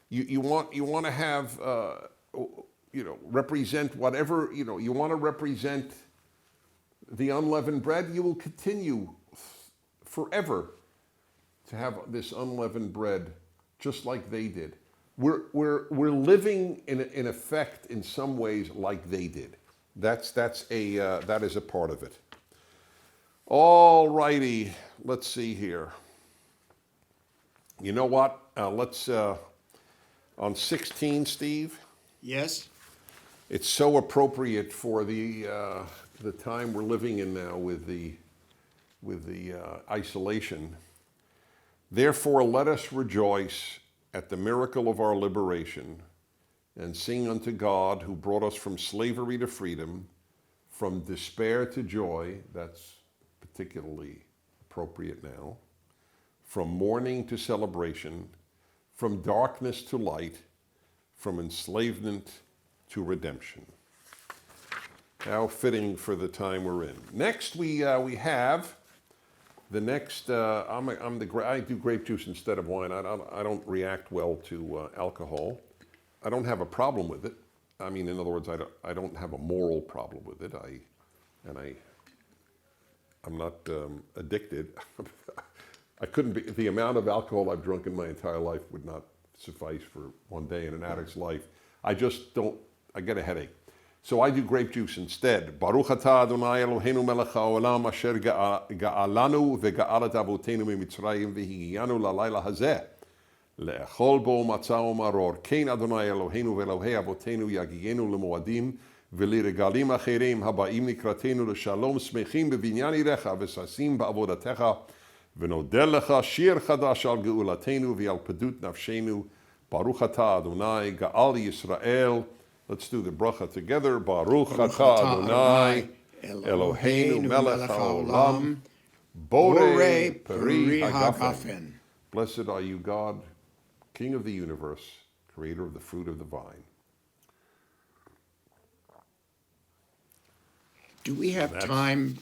You want to have represent whatever you want to represent the unleavened bread. You will continue forever to have this unleavened bread, just like they did. We're living in effect in some ways like they did. That is a part of it. All righty, let's see here. You know what? Let's on 16, Steve. Yes. It's so appropriate for the time we're living in now with the isolation. Therefore, let us rejoice at the miracle of our liberation, and sing unto God, who brought us from slavery to freedom, from despair to joy. That's particularly appropriate now. From mourning to celebration, from darkness to light, from enslavement to redemption. How fitting for the time we're in. Next, we have the next. I do grape juice instead of wine. I don't react well to alcohol. I don't have a problem with it. I mean, in other words, I don't have a moral problem with it. I'm not addicted. I couldn't be. The amount of alcohol I've drunk in my entire life would not suffice for one day in an addict's life. I just don't. I get a headache. So I do grape juice instead. Baruch atah Adonai Eloheinu melech haolam asher ga'alanu ve'ga'alat avotenu mimitzrayim v'higiyanu lalayla hazeh le'echol bo matzah maror kein Adonai Eloheinu ve'elohei avotenu yagiyenu lemoadim v'liregalim acherim haba'im nikratenu l'shalom smechim b'binyan irecha v'sasim ba'avodatecha v'nodel lecha shir chadash al ge'ulatenu v'al pedut nafshenu Baruch atah Adonai ga'al Yisrael. Let's do the bracha together. Baruch atah Adonai Eloheinu melech haolam borei peri hagafen. Blessed are you, God, King of the universe, creator of the fruit of the vine. Do we have time,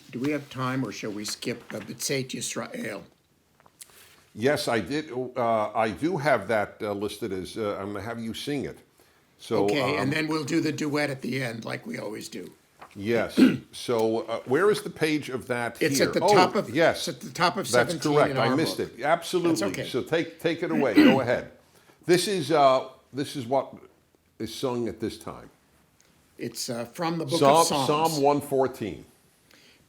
or shall we skip B'tzeit Yisrael? Yes, I did. I do have that listed as, I'm going to have you sing it. So, okay, and then we'll do the duet at the end, like we always do. Yes. So, where is the page of that? It's here? at the top of. Yes, it's at the top of 17. That's correct. In our I missed book. it. Absolutely. That's okay. So take it away. Go ahead. This is what is sung at this time. It's from the book of Psalms. Psalm 114.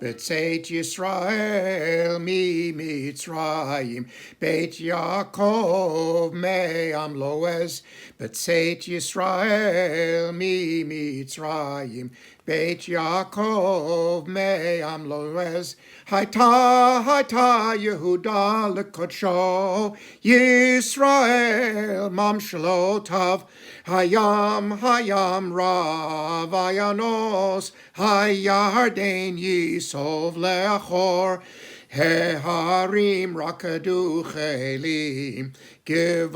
B'tzeit Yisrael mi Mitzrayim, Beit Yaakov me'am loez. B'tzeit Yisrael mi Mitzrayim, Beit Yaakov me'am loez. Hayta Yehuda lekodsho, Yisrael mamshalotav. Hayam rav ayanos, Hayarden yisov leachor. Heharim rakadu chelim, Givaot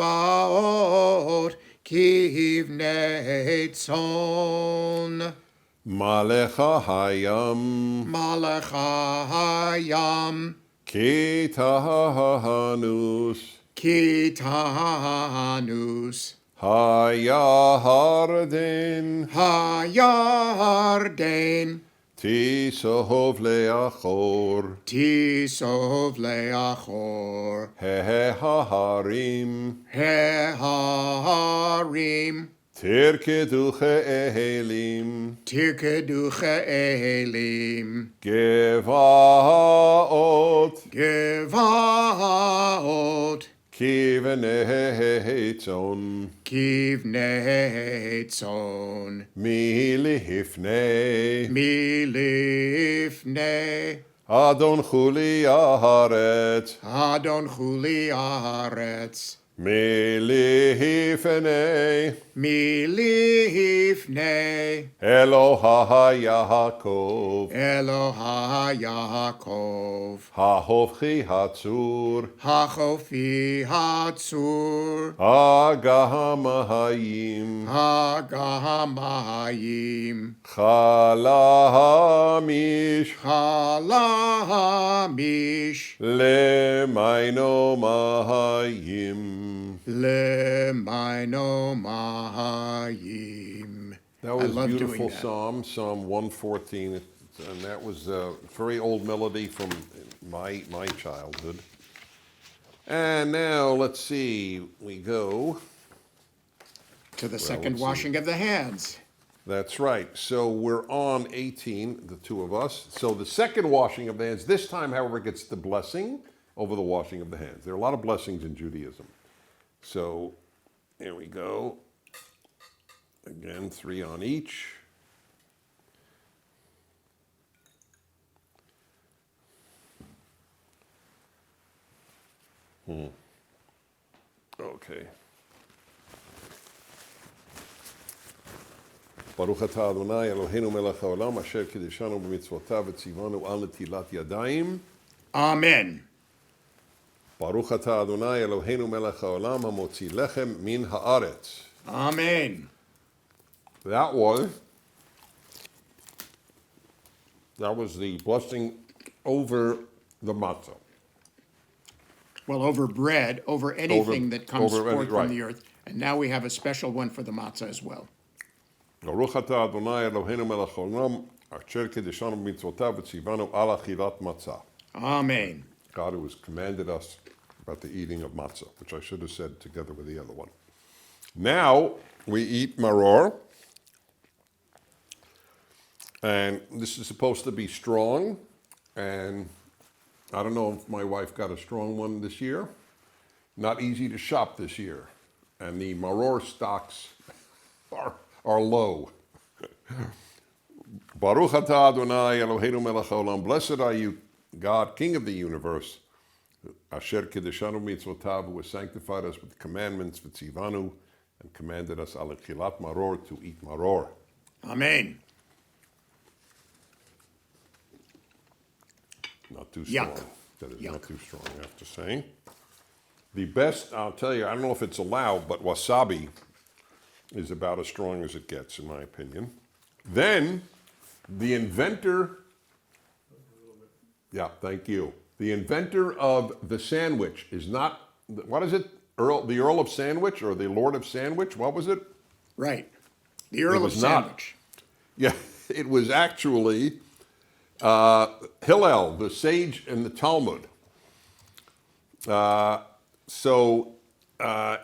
kivnei tzon. Malecha hayam, Kitanus, Hayarden, Tisov leachor, Heharim, Tirkedu che'elim, Gevaot, Kivnei tzon. Kivnei tzon. Milifnei. Milifnei. Adon chuli haaretz. Adon chuli haaretz. Milifnei. Milifnei. Eloha Yaakov. Eloha Yaakov. Hahofchi hatzur. Hachofi hatzur. Agamahayim. Hagamahayim. Chalahamish. Halahamish. Lemaino mahayim. Lemaino mahayim. That was I love a beautiful doing that. psalm, Psalm 114, and that was a very old melody from my childhood. And now let's see, we go To the second let's see. washing of the hands. That's right. So we're on 18, the two of us. So the second washing of the hands, this time, however, gets the blessing over the washing of the hands. There are a lot of blessings in Judaism. So here we go. Again, 3 on each. Okay. ברוך אתה אדוני אלוהינו מלך העולם אשר קידשנו במצוותיו וציוונו על נטילת ידיים. Amen. ברוך אתה אדוני אלוהינו מלך העולם המוציא לחם מן הארץ. Amen. That was the blessing over the matzah. Well, over bread, over anything that comes over forth right. from the earth. And now we have a special one for the matzah as well. ברוך אתה אדוני אלוהינו מלך העולם אשר קידשנו במצוותיו וציוונו על אכילת מצה. Amen. God who has commanded us about the eating of matzah, which I should have said together with the other one. Now we eat maror, and this is supposed to be strong, and I don't know if my wife got a strong one this year. Not easy to shop this year, and the maror stocks are low. Baruch atah Adonai Eloheinu melech haolam. Blessed are you, God, King of the universe. Asher kiddushanu mitzvotav, who has sanctified us with the commandments, v'tzivanu, and commanded us al achilat maror, to eat maror. Amen. Not too strong. Yuck. That is Yuck. not too strong, I have to say. The best, I'll tell you, I don't know if it's allowed, but wasabi is about as strong as it gets, in my opinion. Then, the inventor, yeah, thank you. The inventor of the sandwich is not, what is it? The Earl of Sandwich or the Lord of Sandwich? What was it? Right. The Earl of was not. Sandwich. Yeah, it was actually Hillel, the sage in the Talmud.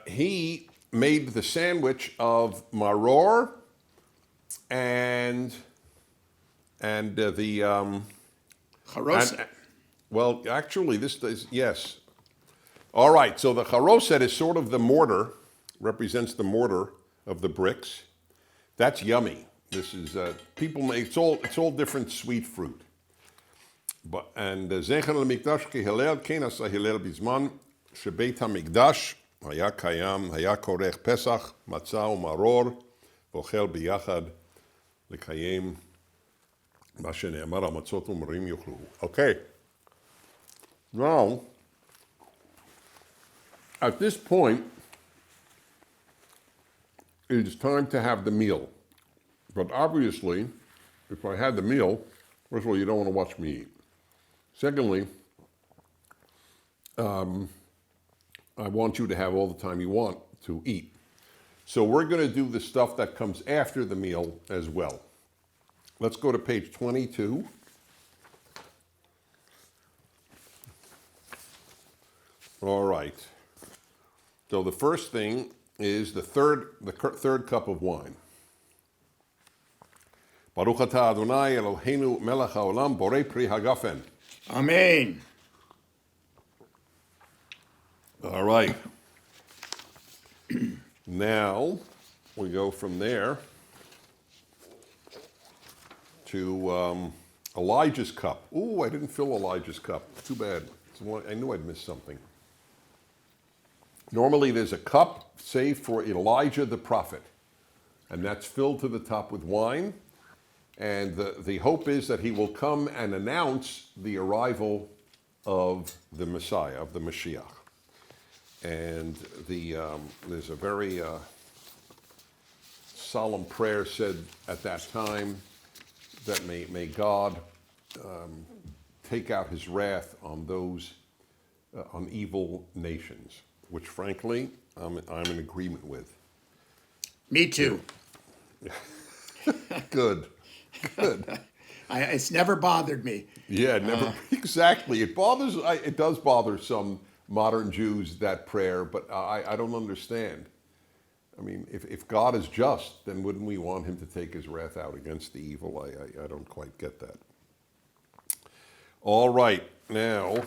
He made the sandwich of maror and the Charoset. well, actually, this is, yes. All right, so the charoset is sort of the mortar, represents the mortar of the bricks. That's yummy. This is people make it's all different sweet fruit. But and zecher lemikdash ki Hillel ken asa Hillel bizman shebeit hamikdash haya kayam haya korech pesach matzah umaror vochel biyachad lekayem ma shene'amar hamatzot umarim yochlu. Okay. Now, at this point, it is time to have the meal. But obviously, if I had the meal, first of all, you don't want to watch me eat. Secondly, I want you to have all the time you want to eat. So we're going to do the stuff that comes after the meal as well. Let's go to page 22. All right. So the first thing is the third cup of wine. Baruch atah Adonai Eloheinu melech haolam borei pri hagafen. Amen. All right. Now we go from there to Elijah's cup. Ooh, I didn't fill Elijah's cup. Too bad. I knew I'd missed something. Normally there's a cup saved for Elijah the prophet, and that's filled to the top with wine. And the hope is that he will come and announce the arrival of the Messiah, of the Mashiach. And there's a very solemn prayer said at that time that may God take out his wrath on those, on evil nations, which frankly, I'm in agreement with. Me too. Good. It's never bothered me. Yeah, never exactly. It does bother some modern Jews, that prayer, but I don't understand. I mean, if God is just, then wouldn't we want him to take his wrath out against the evil? I don't quite get that. All right, now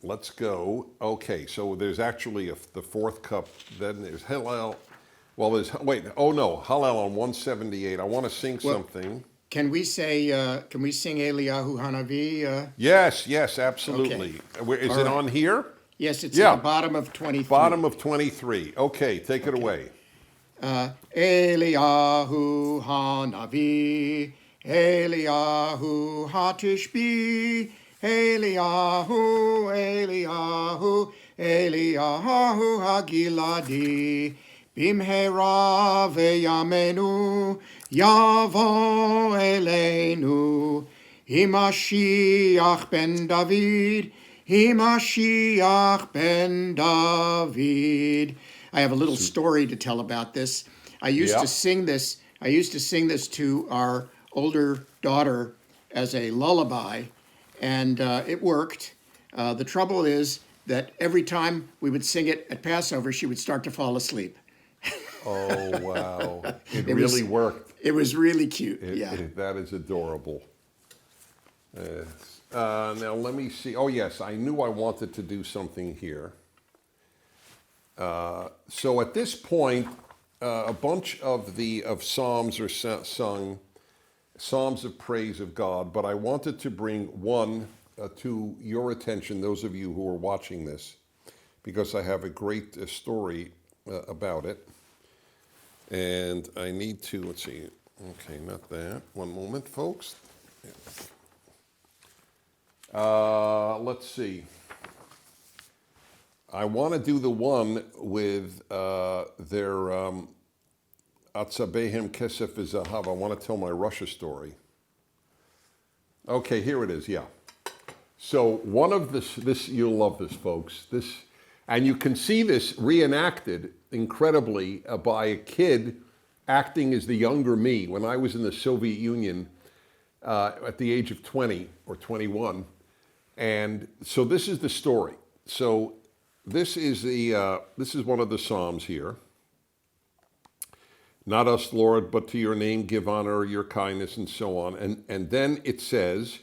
let's go. Okay, so there's actually the fourth cup. Then there's Hallel. Well, there's Hallel on 178. I want to sing something. Can we sing Eliyahu Hanavi? Yes, absolutely. Okay. Is it on here? Yes, it's at the bottom of 23. Bottom of 23. Okay, take it away. Eliyahu Hanavi, Eliyahu Hatishbi, Eliyahu, Eliyahu, Eliyahu Hagiladi, Bimhera veyamenu, Yavo Eleinu, Himashiach ben David, Himashiach ben David. I have a little story to tell about this. I used to sing this to our older daughter as a lullaby, and it worked. The trouble is that every time we would sing it at Passover, she would start to fall asleep. Oh, wow. It really worked. It was really cute. That is adorable. Now, let me see. Oh, yes, I knew I wanted to do something here. So at this point, a bunch of psalms are sung, psalms of praise of God, but I wanted to bring one to your attention, those of you who are watching this, because I have a great story about it. And I need to, let's see, okay, not that. One moment, folks. Let's see. I want to do the one with their Atzabehem Kesef V'Zahav. I want to tell my Russia story. Okay, here it is, yeah. So one of this you'll love this, folks. And you can see this reenacted incredibly by a kid acting as the younger me when I was in the Soviet Union at the age of 20 or 21. And so this is the story. So this is one of the Psalms here. Not us, Lord, but to your name give honor, your kindness, and so on. And then it says,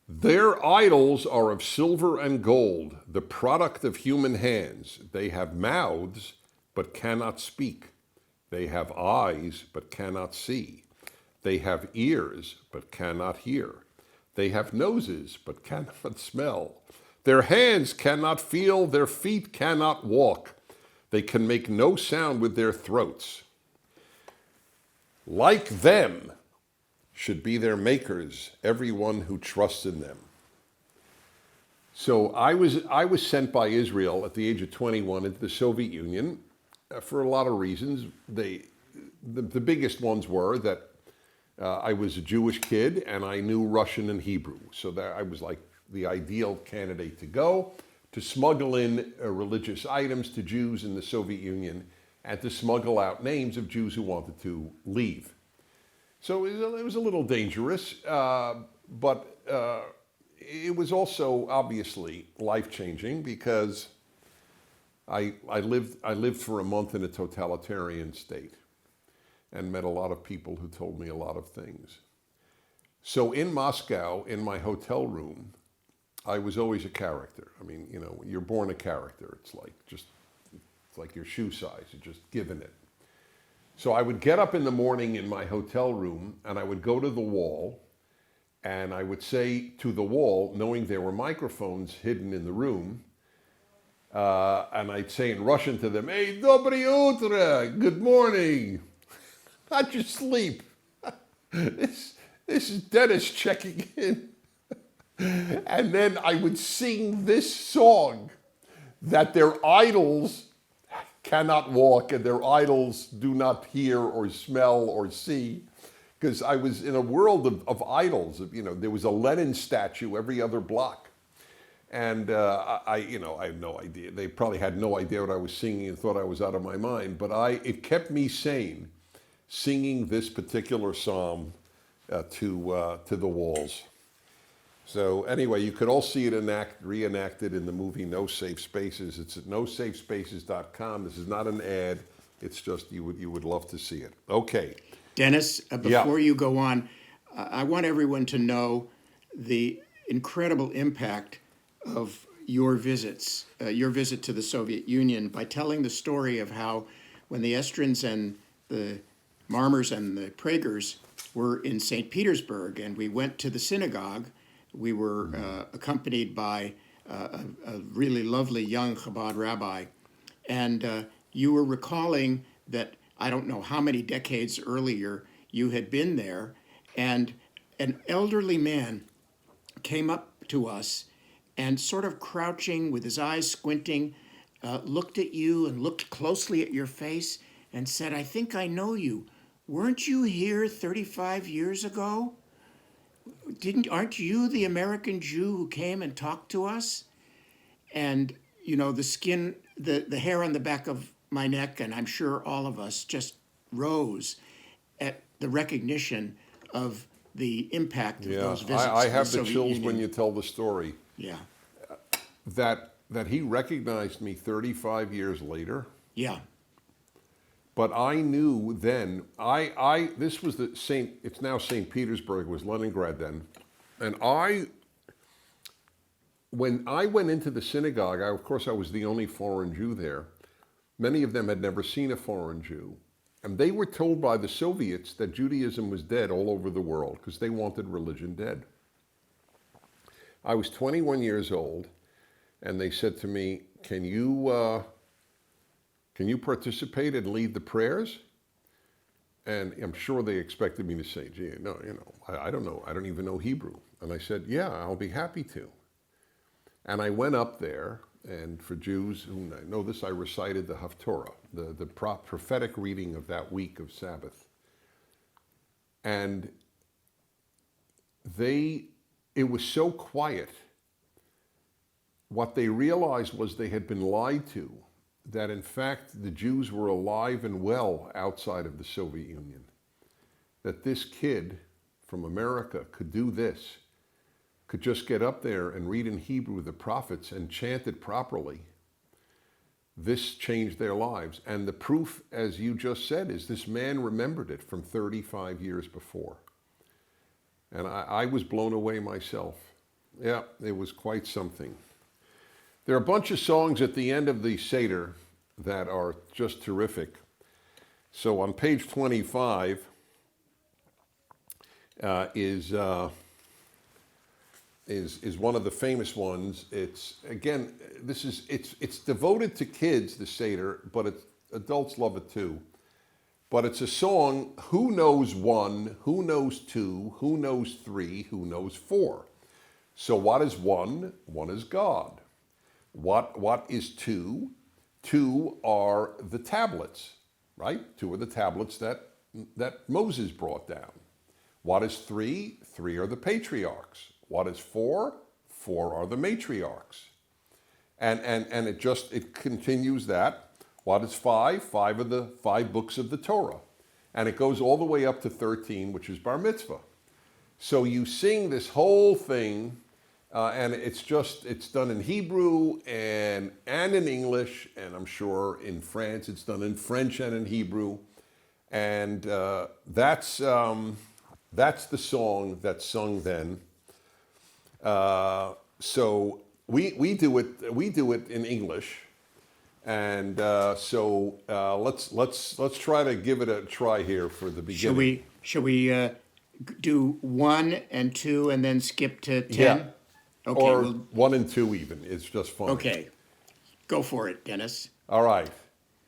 their idols are of silver and gold, the product of human hands. They have mouths, but cannot speak. They have eyes, but cannot see. They have ears, but cannot hear. They have noses, but cannot smell. Their hands cannot feel, their feet cannot walk. They can make no sound with their throats. Like them should be their makers, everyone who trusts in them. So I was sent by Israel at the age of 21 into the Soviet Union for a lot of reasons. The biggest ones were that I was a Jewish kid and I knew Russian and Hebrew. So that I was like the ideal candidate to go, to smuggle in religious items to Jews in the Soviet Union and to smuggle out names of Jews who wanted to leave. So it was a little dangerous, but it was also obviously life-changing because I lived for a month in a totalitarian state and met a lot of people who told me a lot of things. So in Moscow, in my hotel room, I was always a character. I mean, you know, you're born a character. It's like your shoe size. You're just given it. So I would get up in the morning in my hotel room and I would go to the wall and I would say to the wall, knowing there were microphones hidden in the room, and I'd say in Russian to them, "Hey, dobry utro, good morning." How'd you sleep? This is Dennis checking in. And then I would sing this song that their idols cannot walk and their idols do not hear or smell or see. Because I was in a world of idols. You know, there was a Lenin statue every other block. And I had no idea. They probably had no idea what I was singing and thought I was out of my mind. But it kept me sane, singing this particular psalm to the walls. So anyway, you could all see it reenacted in the movie No Safe Spaces. It's at nosafespaces.com. This is not an ad. It's just you would love to see it. Okay. Dennis, before you go on, I want everyone to know the incredible impact of your visits, your visit to the Soviet Union, by telling the story of how when the Estrins and the Marmors and the Pragers were in St. Petersburg and we went to the synagogue, we were accompanied by a really lovely young Chabad rabbi. And you were recalling that I don't know how many decades earlier you had been there, and an elderly man came up to us and sort of crouching with his eyes squinting, looked at you and looked closely at your face and said, "I think I know you. Weren't you here 35 years ago? Aren't you the American Jew who came and talked to us?" And, you know, the hair on the back of my neck, and I'm sure all of us, just rose at the recognition of the impact of those visits. I have to the Soviet chills Union. when you tell the story. Yeah, That he recognized me 35 years later. yeah, But I knew then, this was it's now St. Petersburg, it was Leningrad then. And when I went into the synagogue, of course I was the only foreign Jew there. Many of them had never seen a foreign Jew. And they were told by the Soviets that Judaism was dead all over the world because they wanted religion dead. I was 21 years old and they said to me, can you participate and lead the prayers? And I'm sure they expected me to say, gee, no, I don't know. I don't even know Hebrew. And I said, yeah, I'll be happy to. And I went up there, and for Jews who know this, I recited the Haftorah, the prophetic reading of that week of Sabbath. And it was so quiet. What they realized was they had been lied to, that in fact the Jews were alive and well outside of the Soviet Union. That this kid from America could do this, could just get up there and read in Hebrew the prophets and chant it properly. This changed their lives. And the proof, as you just said, is this man remembered it from 35 years before. And I was blown away myself. Yeah, it was quite something. There are a bunch of songs at the end of the Seder that are just terrific. So on page 25 is one of the famous ones. It's again, it's devoted to kids, the Seder, but adults love it too. But it's a song, who knows one, who knows two, who knows three, who knows four. So what is one? One is God. What is two? Two are the tablets, right? Two are the tablets that Moses brought down. What is three? Three are the patriarchs. What is four? Four are the matriarchs. And it continues that. What is five? Five are the 5 books of the Torah. And it goes all the way up to 13, which is bar mitzvah. So you sing this whole thing, and it's done in Hebrew and in English, and I'm sure in France it's done in French and in Hebrew. And that's the song that's sung then. So we do it in English, and let's try to give it a try here for the beginning. Should we do 1 and 2 and then skip to 10? Yeah. Okay. Or 1 and 2 even. It's just fun. Okay. Go for it, Dennis. All right.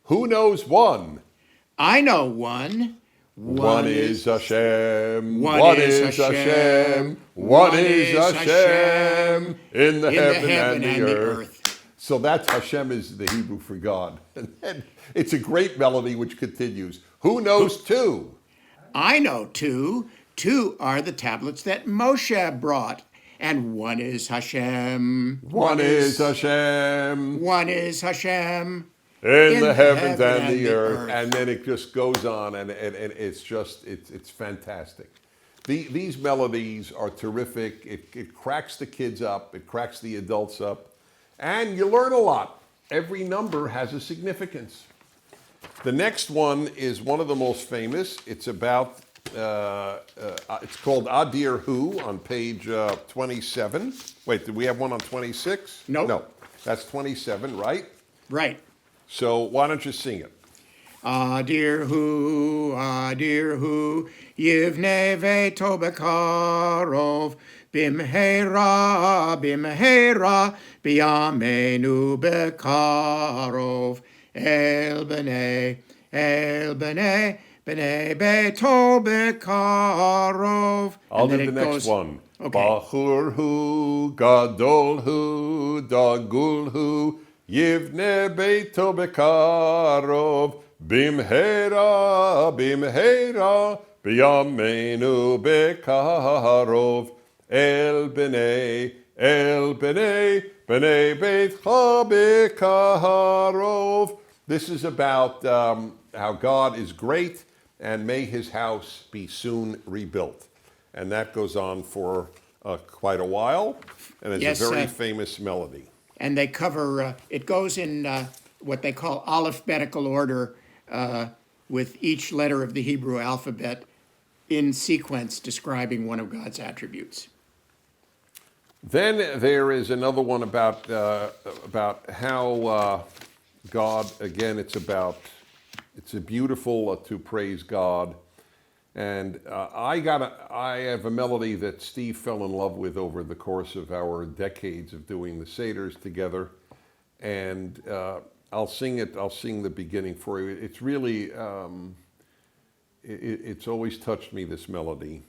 Who knows 1? I know 1. One is Hashem. One is Hashem. One is Hashem in the heaven and the earth. So that's Hashem is the Hebrew for God. And then it's a great melody which continues. Who knows 2? I know 2. 2 are the tablets that Moshe brought. And 1 is Hashem. One is Hashem. One is Hashem. In the heavens and the earth. And then it just goes on, and it's just, it's fantastic. These melodies are terrific. It cracks the kids up. It cracks the adults up. And you learn a lot. Every number has a significance. The next one is one of the most famous. It's about, it's called Adir Hu on page 27. Wait, did we have one on 26? Nope. No, that's 27, right? Right. So why don't you sing it? Adir Hu, Yivne Veto Bekarov, Bimheira, Biyamenu Bekarov, El Bnei, Bnei Beto Bekarov. I'll do the next one. Okay. Bachur Hu, Gadol Hu, Dagul Hu, Yivne Beito Bekarov, Bimheira, Biyamenu Bekarov, El Bnei, Bnei Beitcha Bekarov. This is about how God is great and may his house be soon rebuilt. And that goes on for quite a while, and it's a very famous melody. And they cover, it goes in what they call alphabetical order, with each letter of the Hebrew alphabet in sequence describing one of God's attributes. Then there is another one about how God, again, it's a beautiful to praise God. And I have a melody that Steve fell in love with over the course of our decades of doing the Seders together. And I'll sing the beginning for you. It's really, it's always touched me, this melody.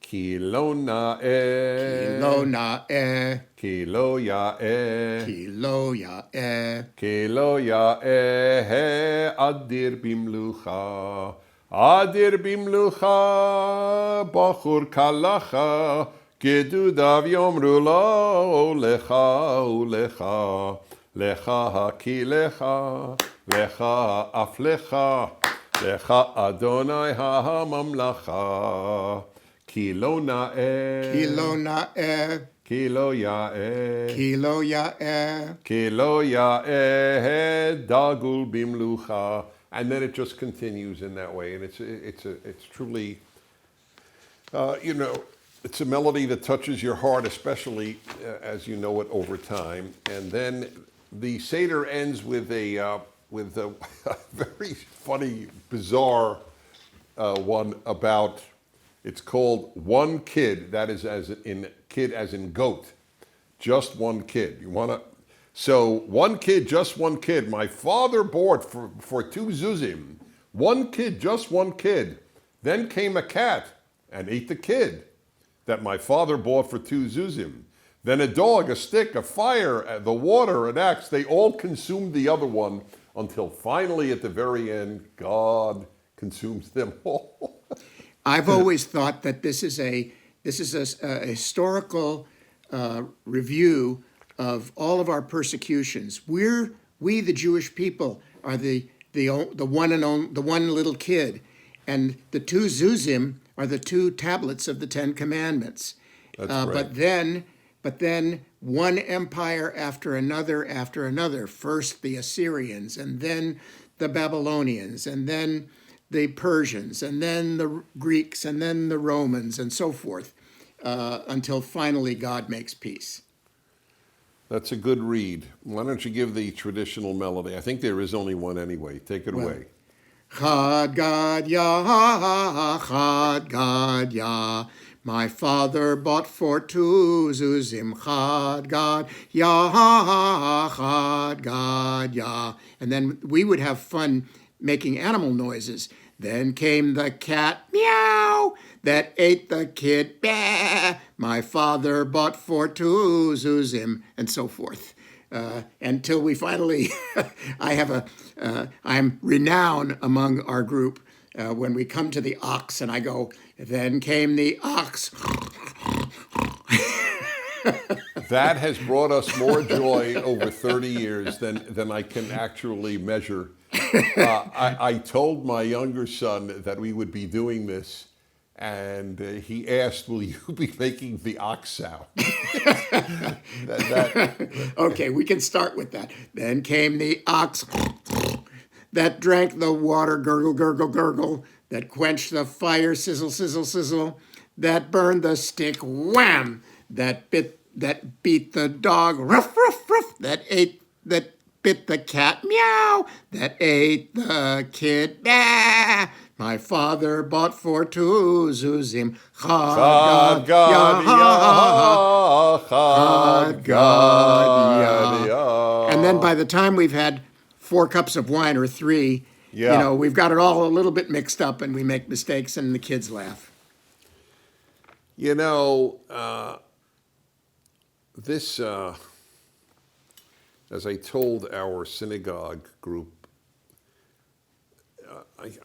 Ki lo na'eh, Ki lo na'eh, ki lo ya'eh, Ki lo ya'eh, Ki lo ya'eh, adir bimlucha. Adir bimlucha, bachur kalacha, gedudav yomru lo, lecha ulecha, lecha ki lecha, lecha af lecha, lecha Adonai ha-mamlacha, ki lo na'eh, Ki lo na'eh, ki lo ya'eh, Ki lo ya'eh. ki lo ya'eh, dagul bimlucha. And then it just continues in that way, and it's truly, it's a melody that touches your heart, especially as you know it over time. And then the Seder ends with a very funny, bizarre one about. It's called One Kid. That is as in goat, just one kid. You want to. So one kid, just one kid. My father bought for 2 zuzim. One kid, just one kid. Then came a cat and ate the kid that my father bought for 2 zuzim. Then a dog, a stick, a fire, the water, an axe. They all consumed the other one until finally at the very end, God consumes them all. I've always thought that this is a historical review of all of our persecutions. We the Jewish people are the one little kid, and the 2 zuzim are the 2 tablets of the 10 Commandments. That's right. But then one empire after another. First the Assyrians, and then the Babylonians, and then the Persians, and then the Greeks, and then the Romans, and so forth, until finally God makes peace. That's a good read. Why don't you give the traditional melody? I think there is only one anyway. Take it away. Haggadah, my father bought for two zuzim. Haggadah. And then we would have fun making animal noises. Then came the cat, meow, that ate the kid, bah. My father bought for two zuzim, and so forth. Until we finally, I'm renowned among our group when we come to the ox, and I go, then came the ox. That has brought us more joy over 30 years than I can actually measure. I told my younger son that we would be doing this, and he asked, will you be making the ox sound? Okay, we can start with that. Then came the ox that drank the water, gurgle, gurgle, gurgle, that quenched the fire, sizzle, sizzle, sizzle, that burned the stick, wham, that beat the dog, ruff, ruff, ruff, that bit the cat, meow, that ate the kid, bah. My father bought for two zuzim. Haggadah. And then by the time we've had 4 cups of wine or 3, we've got it all a little bit mixed up, and we make mistakes, and the kids laugh. This, as I told our synagogue group,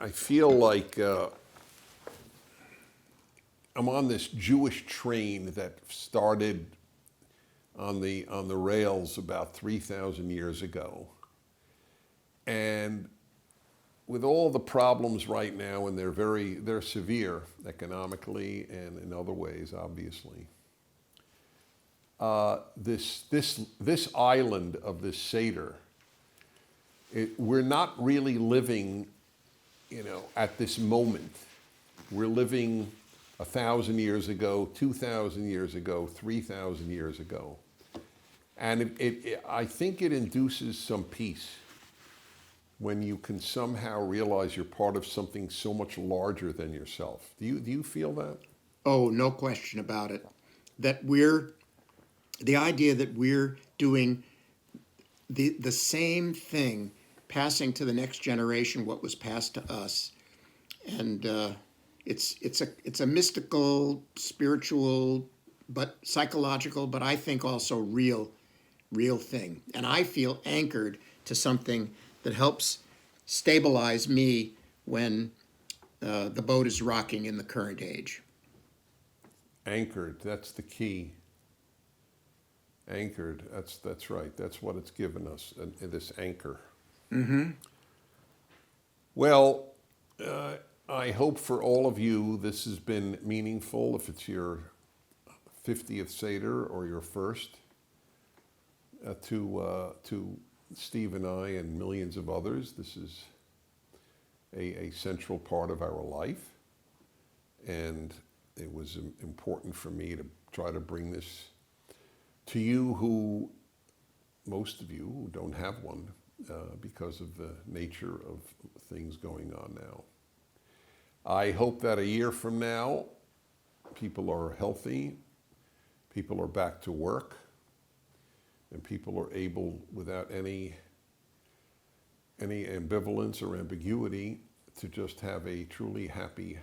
I feel like I'm on this Jewish train that started on the rails about 3,000 years ago. And with all the problems right now, and they're severe economically and in other ways, obviously. This island of this Seder, we're not really living, at this moment. We're living 1,000 years ago, 2,000 years ago, 3,000 years ago. And I think it induces some peace when you can somehow realize you're part of something so much larger than yourself. Do you feel that? Oh, no question about it. The idea that we're doing the same thing, passing to the next generation what was passed to us, and it's a mystical, spiritual, but psychological, but I think also real thing. And I feel anchored to something that helps stabilize me when the boat is rocking in the current age. Anchored, that's the key. Anchored, that's right. That's what it's given us, this anchor. Mm-hmm. Well, I hope for all of you this has been meaningful. If it's your 50th Seder or your first, to Steve and I and millions of others, this is a central part of our life. And it was important for me to try to bring this to you most of you who don't have one because of the nature of things going on now. I hope that a year from now, people are healthy, people are back to work, and people are able, without any ambivalence or ambiguity, to just have a truly happy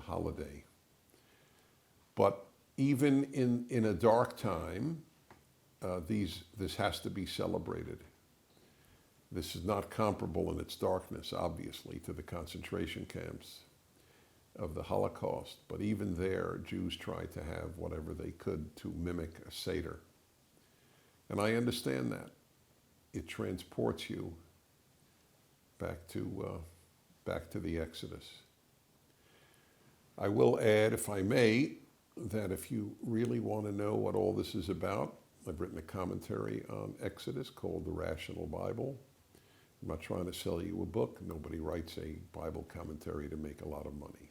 holiday. But even in a dark time, this has to be celebrated. This is not comparable in its darkness, obviously, to the concentration camps of the Holocaust. But even there, Jews tried to have whatever they could to mimic a Seder. And I understand that. It transports you back to the Exodus. I will add, if I may, that if you really want to know what all this is about, I've written a commentary on Exodus called The Rational Bible. I'm not trying to sell you a book. Nobody writes a Bible commentary to make a lot of money.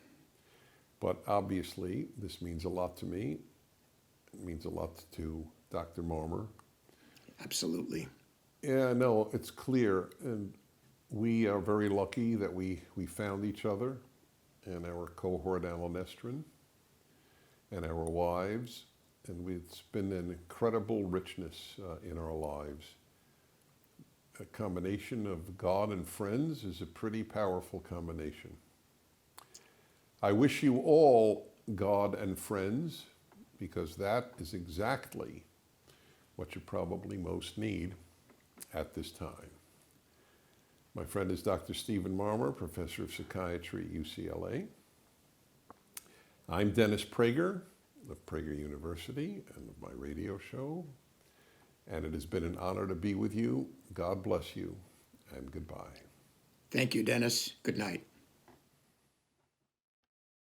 But obviously, this means a lot to me. It means a lot to Dr. Maror Absolutely. Yeah, no, it's clear. And we are very lucky that we found each other and our cohort Alanestrin and our wives. And it's been an incredible richness in our lives. A combination of God and friends is a pretty powerful combination. I wish you all God and friends, because that is exactly what you probably most need at this time. My friend is Dr. Stephen Marmor, Professor of Psychiatry at UCLA. I'm Dennis Prager of Prager University and of my radio show, and it has been an honor to be with you. God bless you, and goodbye. Thank you, Dennis. Good night.